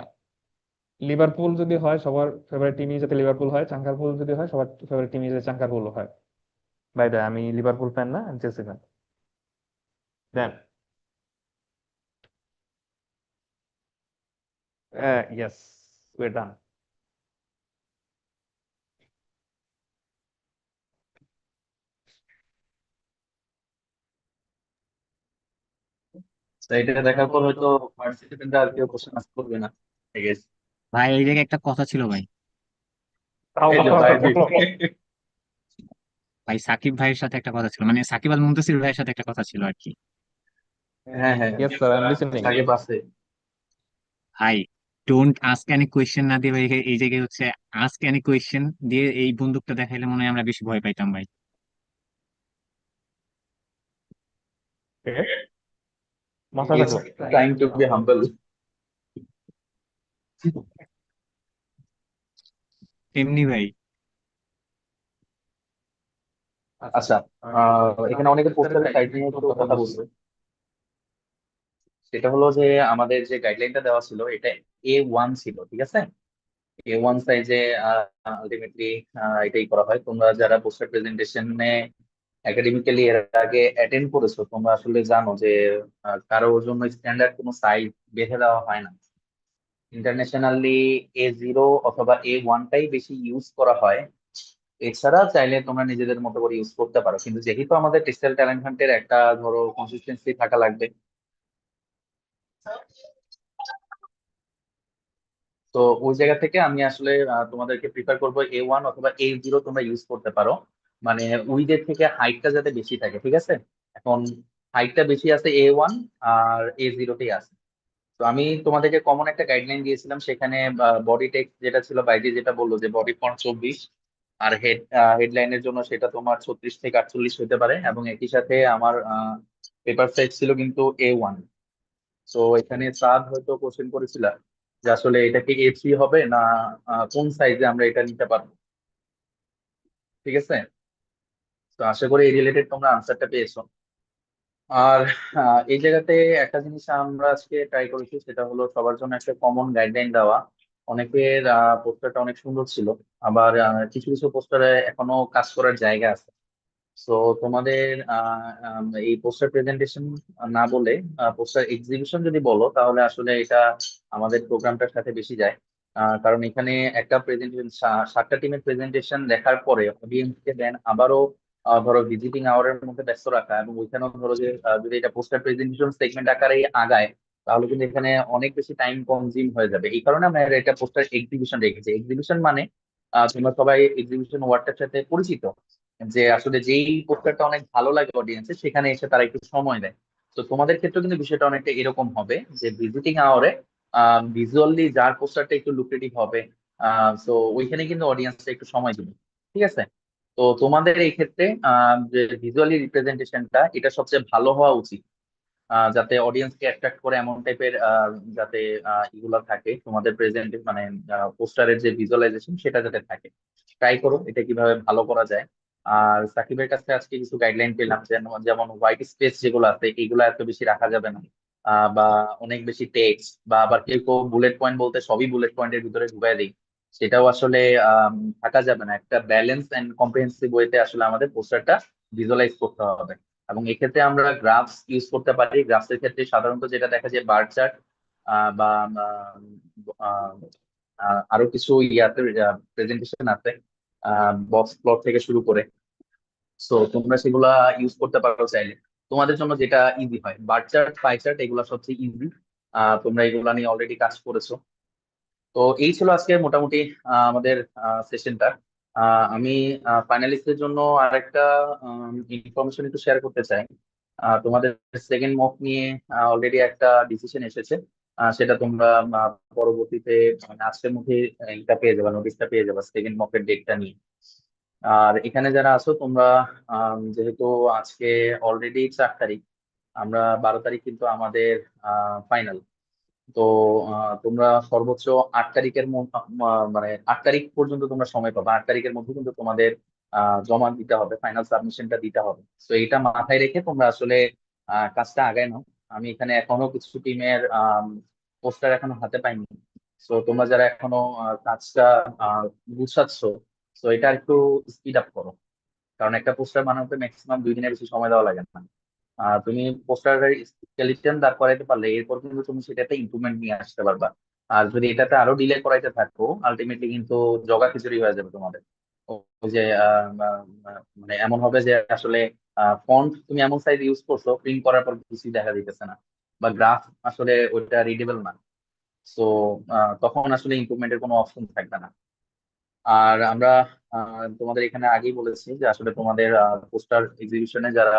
লিভারপুল যদি হয় সবার ফেভারিট টিমই যাতে লিভারপুল হয়, চাঙ্কারপুল যদি হয় সবার ফেভারিট টিমই যাতে চাঙ্কারপুল হয়। বাই দ্য আমি লিভারপুল ফ্যান না, আমি Chelsea fan. Then yes, we done. তো এটা দেখার পর হয়তো পার্টিসিপেন্টরা আর কেউ কোশ্চেন আস্ক করবে না, I guess। ভাই এই জায়গায় একটা কথা ছিল ভাই। তাও এই যে কথাবার্তা ভাই বলো। ভাই সাকিব ভাইয়ের সাথে একটা কথা ছিল, মানে সাকিব আল মুনতাসির ভাইয়ের সাথে একটা কথা ছিল আর কি। হ্যাঁ হ্যাঁ, yes sir, I am listening. Sakib আছে। ভাই ডোন্ট আস্ক এনি কোয়েশ্চেন না দিয়ে ভাই এই জায়গায় হচ্ছে আস্ক এনি কোয়েশ্চেন দিয়ে এই বন্দুকটা দেখাইলে মনে হয় আমরা বেশি ভয় পাইতাম ভাই। মাথায় He's থাকলো। trying to be humble। এমনি ভাই। আচ্ছা, এখানে অনেকে পোস্টারের সাইড নিয়ে একটু কথা বলবে। সেটা হলো যে আমাদের যে গাইডলাইনটা দেওয়া ছিল এটা A1 ছিল, ঠিক আছে। A1 সাইজে আলটিমেটলি এটাই করা হয়। তোমরা যারা পোস্টার প্রেজেন্টেশনে একাডেমিক্যালি এর আগে অ্যাটেন্ড করেছো তোমরা আসলে জানো যে কারোর জন্য স্ট্যান্ডার্ড কোনো সাইজ বেঁধে দেওয়া হয় না। ইন্টারন্যাশনালি A0 অথবা A1টাই বেশি ইউজ করা হয়। এছাড়া চাইলে তোমরা নিজেদের মতো করে ইউজ করতে পারো, কিন্তু যেহেতু আমাদের টেক্সটাইল ট্যালেন্ট হান্টের একটা ধরো কনসিস্টেন্সি থাকা লাগবে, তো ওই জায়গা থেকে আমি আসলে তোমাদেরকে প্রিফার করবো A1 অথবা A0 তোমরা ইউজ করতে পারো। মানে উইডের থেকে হাইটটা যাতে বেশি থাকে, ঠিক আছে। এখন হাইটটা বেশি আছে A1 আর A0তেই আছে। তো আমি তোমাদেরকে কমন একটা গাইডলাইন দিয়েছিলাম, সেখানে বডি টেক্সট যেটা ছিল বাইরে যেটা বললো যে বডি ফন্ট 24, আর হেডলাইনের জন্য সেটা তোমার 36 থেকে 48 হতে পারে, এবং একই সাথে আমার পেপার সাইজ ছিল কিন্তু A1। তো এখানে স্যার হয়তো কোশ্চেন করেছিল যে আসলে এটা কি A3 হবে না কোন সাইজে আমরা এটা নিতে পারবো, ঠিক আছে। তো আশা করি এই রিলেটেড তোমরা আনসারটা পেয়েছো। আর এই জায়গাতে একটা জিনিস আমরা আজকে ট্রাই করেছি, সেটা হলো সবার জন্য একটা কমন গাইডলাইন দেওয়া। অনেকের পোস্টারটা অনেক সুন্দর ছিল, আবার কিছু কিছু পোস্টারে এখনো কাজ করার জায়গা আছে। তো তোমাদের এই পোস্টার প্রেজেন্টেশন না বলে পোস্টার এক্সিবিশন যদি বলো, তাহলে আসলে এটা আমাদের প্রোগ্রামটার সাথে বেশি যায়। কারণ এখানে একটা প্রেজেন্টেশন 7টা টিমের প্রেজেন্টেশন দেখার পরে অডিয়েন্সকে দেন আবারও ধরো ভিজিটিং আওয়ারের মধ্যে ব্যস্ত রাখা, এবং ওইখানেও ধরো যে যদি এটা পোস্টার প্রেজেন্টেশন সেগমেন্ট আকারে আগায়, তাহলে কিন্তু এখানে অনেক বেশি টাইম কনজিউম হয়ে যাবে। এই কারণে আমরা এটা পোস্টার এক্সিবিশন রেখেছি। এক্সিবিশন মানে তোমরা সবাই এক্সিবিশন ওয়ার্ডটার সাথে পরিচিত, যে আসলে যেই পোস্টারটা অনেক ভালো লাগে অডিয়েন্সের সেখানে এসে তারা একটু সময় দেয়। তো তোমাদের ক্ষেত্রে কিন্তু বিষয়টা অনেকটা এরকম হবে যে ভিজিটিং আওয়ারে ভিজুয়ালি যার পোস্টারটা একটু লুক্রেটিভ হবে, তো ওইখানে কিন্তু অডিয়েন্সটা একটু সময় দিবে, ঠিক আছে। তো তোমাদের এই ক্ষেত্রে যে ভিজুয়ালি রিপ্রেজেন্টেশনটা এটা সবচেয়ে ভালো হওয়া উচিত, যাতে অডিয়েন্সকে অ্যাট্রাক্ট করে এমন টাইপের যাতে এগুলো থাকে তোমাদের প্রেজেন্ট মানে পোস্টারের যে ভিজুয়ালাইজেশন সেটা যাতে থাকে। ট্রাই করো এটা কিভাবে ভালো করা যায়। আর সাকিবের কাছে আজকে কিছু গাইডলাইন পেলাম, যেমন হোয়াইট স্পেস যেগুলো আছে এগুলো এত বেশি রাখা যাবে না, বা অনেক বেশি টেক্সট, বা আবার কেউ কেউ বুলেট পয়েন্ট বলতে সবই বুলেট পয়েন্টের ভিতরে ঢুকাই দিই, সেটাও আসলে থাকা যাবে না। একটা ব্যালেন্স এন্ড কম্প্রিহেন্সিভ ওয়েতে আসলে আমাদের পোস্টারটা ভিজুয়ালাইজ করতে হবে। এবং এক্ষেত্রে আমরা গ্রাফস ইউজ করতে পারি। গ্রাফস এর ক্ষেত্রে সাধারণত যেটা দেখা যায় বার চার্ট বা আহ, আরো কিছু ইয়াতে প্রেজেন্টেশন আছে, বক্স প্লট থেকে শুরু করে। সো তোমরা সেগুলা ইউজ করতে পারো চাইলে, তোমাদের জন্য যেটা ইজি হয়। বার চার্ট, পাই চার্ট এগুলা সবচেয়ে ইজি, তোমরা এগুলা নিয়ে অলরেডি কাজ করেছো। তো এই ছিল আজকে মোটামুটি আমাদের সেশনটা। আমি ফাইনালিস্টদের জন্য আরেকটা ইনফরমেশন একটু শেয়ার করতে চাই। তোমাদের সেকেন্ড মক নিয়ে অলরেডি একটা ডিসিশন এসেছে। সেটা তোমরা পরবর্তীতে মানে আজকের মধ্যে এটা পেয়ে যাবে, নোটিশটা পেয়ে যাবে সেকেন্ড মকের ডেটটা নিয়ে। আর এখানে যারা আছো তোমরা যেহেতু আজকে অলরেডি 4 তারিখ, আমরা 12 তারিখ কিন্তু আমাদের ফাইনাল। তো তোমরা সর্বোচ্চ 8 তারিখের মানে 8 তারিখ পর্যন্ত তোমরা সময় পাবে। 8 তারিখের মধ্যে কিন্তু তোমাদের জমা দিতে হবে, ফাইনাল সাবমিশনটা দিতে হবে। তো এটা মাথায় রেখে তোমরা আসলে কাজটা আগায় নাও। আমি এখানে এখনো কিছু টিমের পোস্টার এখনো হাতে পাইনি। তো তোমরা যারা এখনো কাজটা গুছাচ্ছ, তো এটা একটু স্পিড আপ করো, কারণ একটা পোস্টার বানাতে ম্যাক্সিমাম 2 দিনের বেশি সময় দেওয়া লাগে না। তুমি পোস্টারের স্কেলিটন দাঁড় করাইতে পারলে এরপর কিন্তু তুমি সেটাতে ইমপ্রুভমেন্ট নিয়ে আসতে পারবা। আর যদি এটাতে আরো ডিলে করাইতে থাকো, আলটিমেটলি কিন্তু জগা খিচুড়ি হয়ে যাবে তোমাদের। ওই যে মানে এমন হবে যে আসলে ফন্ট তুমি এমন সাইজ ইউজ করছো, প্রিন্ট করার পর কিছুই দেখা দিতেছে না, বা গ্রাফ আসলে ওইটা রিডেবল না। তো তখন আসলে ইমপ্রুভমেন্টের কোনো অপশন থাকবে না। আর আমরা তোমাদের এখানে আগেই বলেছি যে আসলে তোমাদের পোস্টার এক্সিবিশনে যারা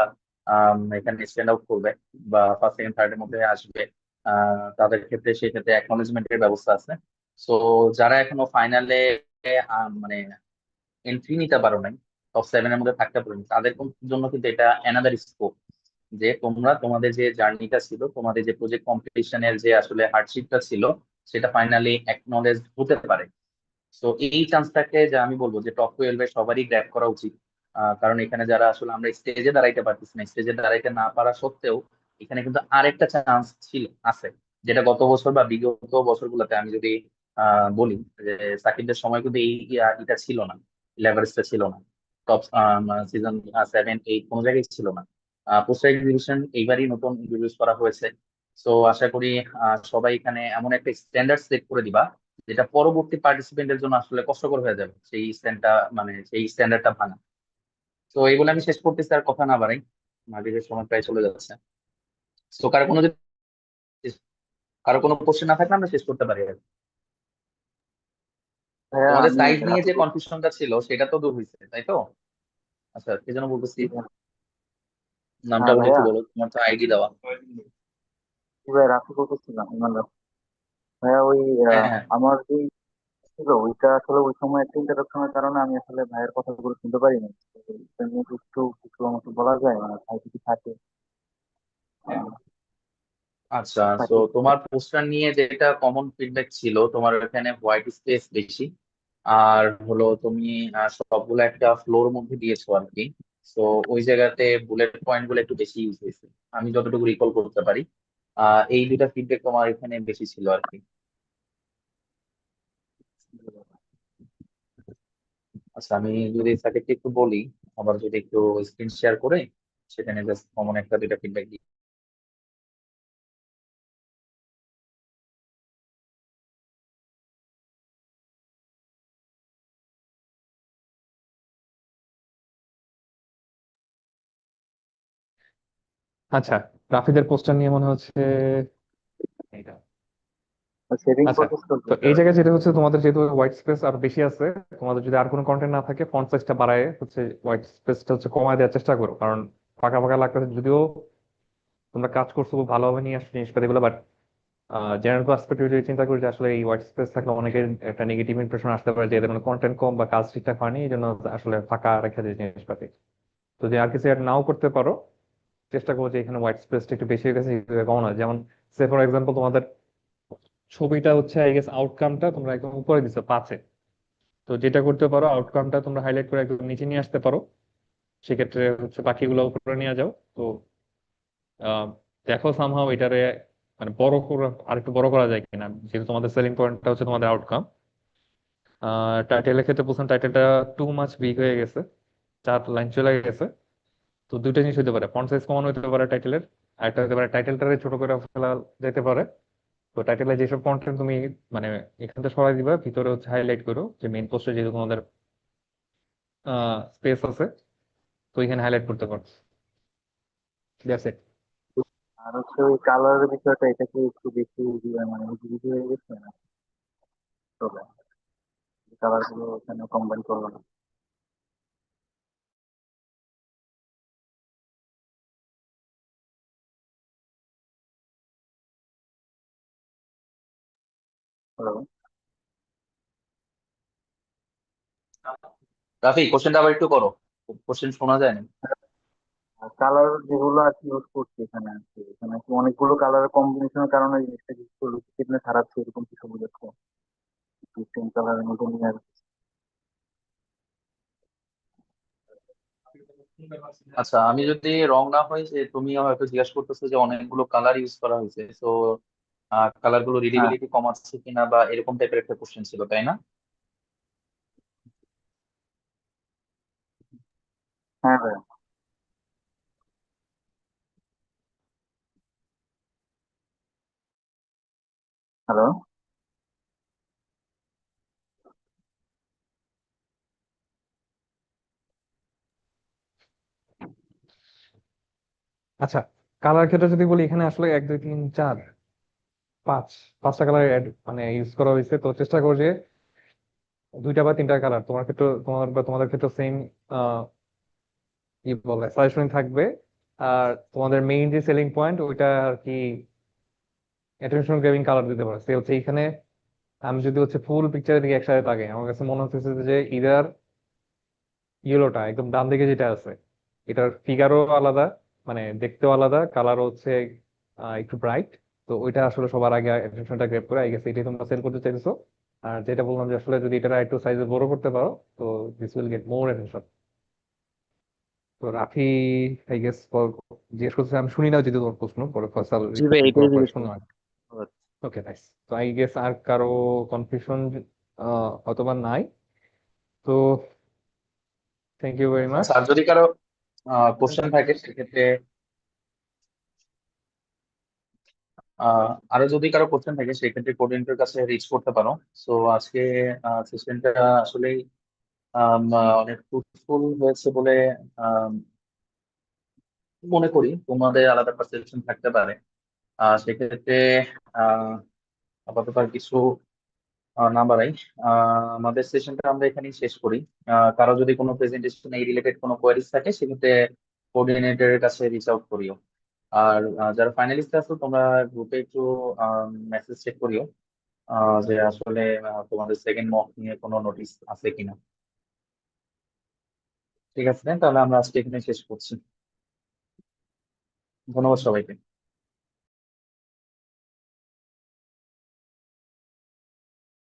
এখানে স্ট্যান্ড আউট করবে বা ফার্স্ট সেকেন্ড থার্ড এর মধ্যে আসবে, তাদের ক্ষেত্রে সেক্ষেত্রে অ্যাকনলেজমেন্টের ব্যবস্থা আছে। তো যারা এখনো ফাইনালে মানে এন্ট্রি নিতে পারো নাই, টপ 7 এর মধ্যে থাকতে পারো তাদের জন্য কিন্তু এটা অ্যানাদার স্কোপ, যে তোমরা তোমাদের যে জার্নিটা ছিল, তোমাদের যে প্রজেক্ট কম্পিটিশনের যে আসলে হার্ডশিপটা ছিল, সেটা ফাইনালি অ্যাকনলেজ হতে পারে। তো এই চান্সটাকে যা আমি বলবো যে টপ 12-এ সবারই গ্র্যাব করা উচিত। কারণ এখানে যারা আসলে আমরা স্টেজে দাঁড়াইতে পারতেছি না, স্টেজে দাঁড়াইতে না পারা সত্ত্বেও এখানে কিন্তু আরেকটা চান্স আছে, যেটা গত বছর বা বিগত বছরগুলোতে আমি যদি বলি যে সাকিবদের সময় কিন্তু এটা ছিল না, লেভারেজটা ছিল না, টপ সিজন 7, 8 কোনো জায়গায় ছিল না। পোস্ট এক্সিবিশন এইবারই নতুন ইন্ট্রোডিউস করা হয়েছে। সো আশা করি সবাই এখানে এমন একটা স্ট্যান্ডার্ড সেট করে দিবা যেটা পরবর্তী পার্টিসিপেন্টের জন্য আসলে কষ্টকর হয়ে যাবে সেই স্ট্যান্ডার্ডটা ভাঙা। তো এই বলে আমি শেষ করতেছি, আর কথা না বাড়াই, মাগরিবের সময় প্রায় চলে যাচ্ছে। তো কারো কোনো কোশ্চেন না থাকলে আমরা শেষ করতে পারি আর কি। ভাইয়া তোমাদের আমি সাইজ নিয়ে যে রাফিকুল কনফিউশনটা ছিল সেটা তো দূর হয়েছে, তাই তো? আচ্ছা, কি যেন বলতেছি, নামটা হ্যাঁ বলে ভাইয়া, একটু বলো, তোমার তো আইডি দেওয়া। জি ভাই রাফিকুল বলছিলাম ইমরান ভাইয়া। ওই হ্যাঁ, হ্যাঁ। আমার যে ছিল ওইটা আসলে ওই সময় একটা ইন্টারাপশনের কারণে আমি আসলে ভাইয়ের কথাগুলো শুনতে পারিনি। তো এটা নিয়ে একটু কিছু আমাকে বলা যায়, মানে ভাই যদি থাকে আহ, আচ্ছা, তো থাকে তোমার পোস্টার নিয়ে যেটা কমন ফিডব্যাক ছিল, তোমার এখানে হোয়াইট স্পেস বেশি, আর হলো তুমি সবগুলো একটা ফ্লোর মধ্যে দিয়েছো আর কি। তো ওই জায়গাতে বুলেট পয়েন্ট গুলো একটু বেশি ইউজ হয়েছে, আমি যতটুকু রিকল করতে পারি। এই দুটা ফিডব্যাক তোমার এখানে বেশি ছিল আর কি। আচ্ছা, আমি যদি সাকিবকে একটু বলি, আবার যদি একটু স্ক্রিন শেয়ার করে সেখানে জাস্ট কমন একটা দুইটা ফিডব্যাক দিই। আচ্ছা, রাফিদের পোস্টার নিয়ে মনে হচ্ছে এইটা। শেডিং আচ্ছা, প্রসেস তো চলতেছে এই আর কি। জায়গায় যেটা হচ্ছে, তোমাদের যেহেতু হোয়াইট স্পেস আর বেশি আছে, তোমাদের যদি আর কোনো কন্টেন্ট না থাকে ফন্ট সাইজটা বাড়ায় হচ্ছে হোয়াইট স্পেসটা হচ্ছে কমায় দেওয়ার চেষ্টা করো, কারণ ফাঁকা ফাঁকা লাগতেছে। যদিও তোমরা কাজ করছো খুব ভালোভাবে নিয়ে আসছো জিনিসপাতিগুলো, বাট জেনারেল পার্সপেক্টিভ যদি চিন্তা করি যে আসলে এই হোয়াইট স্পেস থাকলে অনেকের একটা নেগেটিভ ইমপ্রেশন আসতে পারে যে এদের মানে কন্টেন্ট কম বা কাজ ঠিকঠাক হয়নি, এই জন্য আসলে ফাঁকা রেখে যায় জিনিসপাতি। তো যে আর কিছু অ্যাড নাও করতে পারো, চেষ্টা করো যে এখানে হোয়াইট স্পেসটা একটু বেশি হয়ে গেছে কমানো যায়। যেমন সে ফর এক্সাম্পল তোমাদের ছবিটা হচ্ছে আই গেস আউটকামটা তোমরা একদম উপরে দিছো 5-এ, তো যেটা করতে পারো আউটকামটা তোমরা হাইলাইট করে একদম নিচে নিয়ে আসতে পারো, সেক্ষেত্রে হচ্ছে বাকিগুলো উপরে নিয়ে যাও। তো আহ, দেখো সামহাও এটারে মানে বড় করে আরেকটু বড় করা যায় কিনা, যেহেতু তোমাদের সেলিং পয়েন্টটা হচ্ছে তোমাদের আউটকাম। টাইটেলের ক্ষেত্রে বলছেন টাইটেলটা টু মাচ বিগ হয়ে গেছে, 4 লাইন চলে গেছে। তো দুইটা জিনিস হতে পারে, ফন্ট সাইজ কমানো হতে পারে টাইটেলের, আর একটা হতে পারে টাইটেলটারে ছোট করে ফেলা যেতে পারে। তো টাইটেলে যেসব কন্টেন্ট তুমি মানে এখান থেকে সরাই দিবা, ভিতরে হচ্ছে হাইলাইট করো যে মেইন পোস্টে যেহেতু তোমাদের স্পেস আছে, তো এখানে হাইলাইট করতে পারো। That's it. আর হচ্ছে ওই কালারের বিষয়টা, এটা কি একটু বেশি মানে বেশি হয়ে গেছে না? তবে কালার গুলো এখানে কম্বাইন করবো না। হ্যালো, রাফি, কোশ্চেনটা আবার একটু করো, কোশ্চেন শোনা যায় না। কালার যেগুলো আর কি ইউজ করছি এখানে আর কি, এখানে কি অনেকগুলো কালারের কম্বিনেশনের কারণে জিনিসটা কিছু লুকিয়ে খারাপ এরকম কিছু বুঝেছো? সেম কালারের মধ্যে নিয়ে আর আচ্ছা, আমি যদি রং না হই, যে তুমি হয়তো জিজ্ঞাসা করতেছো যে অনেকগুলো কালার ইউজ করা হয়েছে, তো কালার গুলো হ্যাঁ, রিডেবিলিটি কমাচ্ছে কিনা বা এরকম টাইপের একটা কোশ্চেন ছিল, তাই না? হ্যাঁ ভাই। হ্যালো, আচ্ছা, কালার ক্ষেত্রে যদি বলি, এখানে আসলে 1 2 3 4 5 5টা কালার মানে ইউজ করা হয়েছে। তো চেষ্টা করো যে 2টা বা 3টা কালার তোমার ক্ষেত্রে, তোমার বা তোমাদের ক্ষেত্রে সেম কি বলে সাজেশন থাকবে। আর তোমাদের মেইন যে সেলিং পয়েন্ট ওইটা আর কি অ্যাটেনশন গ্রেভিং কালার দিতে পারো। সে হচ্ছে এখানে আমি যদি হচ্ছে ফুল পিকচারের দিকে একসাথে তাকাই, আমার কাছে মনে হচ্ছে যে ইদার ইয়েলোটা একদম ডান দিকে যেটা আছে, এটার ফিগারও আলাদা, মানে দেখতেও আলাদা, কালারও হচ্ছে একটু ব্রাইট। তো ওইটা আসলে সবার আগে অ্যাটেনশনটা গ্র্যাব করে, আই গেস এটাই তোমরা সেল করতে চাইছো। আর যেটা বললাম যে আসলে যদি এটা একটু সাইজে বড় করতে পারো, তো this will get more attention. তো রাফি আই গেস জিজ্ঞেস করছে, আমি শুনি না যদি তোমার প্রশ্ন, পরে ফয়সাল জি ভাই, রিপ্লাই এটাই করার পরে জিজ্ঞেস শুনলাম। করছি। Okay, nice. তো আই গেস আর কারো কনফিউশন অথবা নাই, তো thank you very much. Sir যদি কারো কোশ্চেন থাকে সেক্ষেত্রে আরো যদি কারো কোশ্চেন থাকে সেক্ষেত্রে কোঅর্ডিনেটর কাছে রিচ করতে পারো। সো আজকে সেশনটা আসলে অনেক ফ্রুটফুল হয়েছে বলে আম, মনে করি। তোমাদের আলাদা পারসেপশন থাকতে পারে, সেক্ষেত্রে আহ আপাতত আর কিছু না বাড়াই, আমাদের সেশনটা আমরা এখানেই শেষ করি। কারো যদি কোনো প্রেজেন্টেশন এই রিলেটেড কোনো কোয়ারিজ থাকে সেক্ষেত্রে কোঅর্ডিনেটরের কাছে রিচ আউট করিও। আর যারা ফাইনালিস্ট আছো তোমরা গ্রুপে একটু মেসেজ চেক করিও যে আসলে তোমাদের সেকেন্ড মক নিয়ে কোনো নোটিস আছে কিনা। ঠিক আছে, তাহলে আমরা আজকে এখানে শেষ করছি। ধন্যবাদ সবাইকে।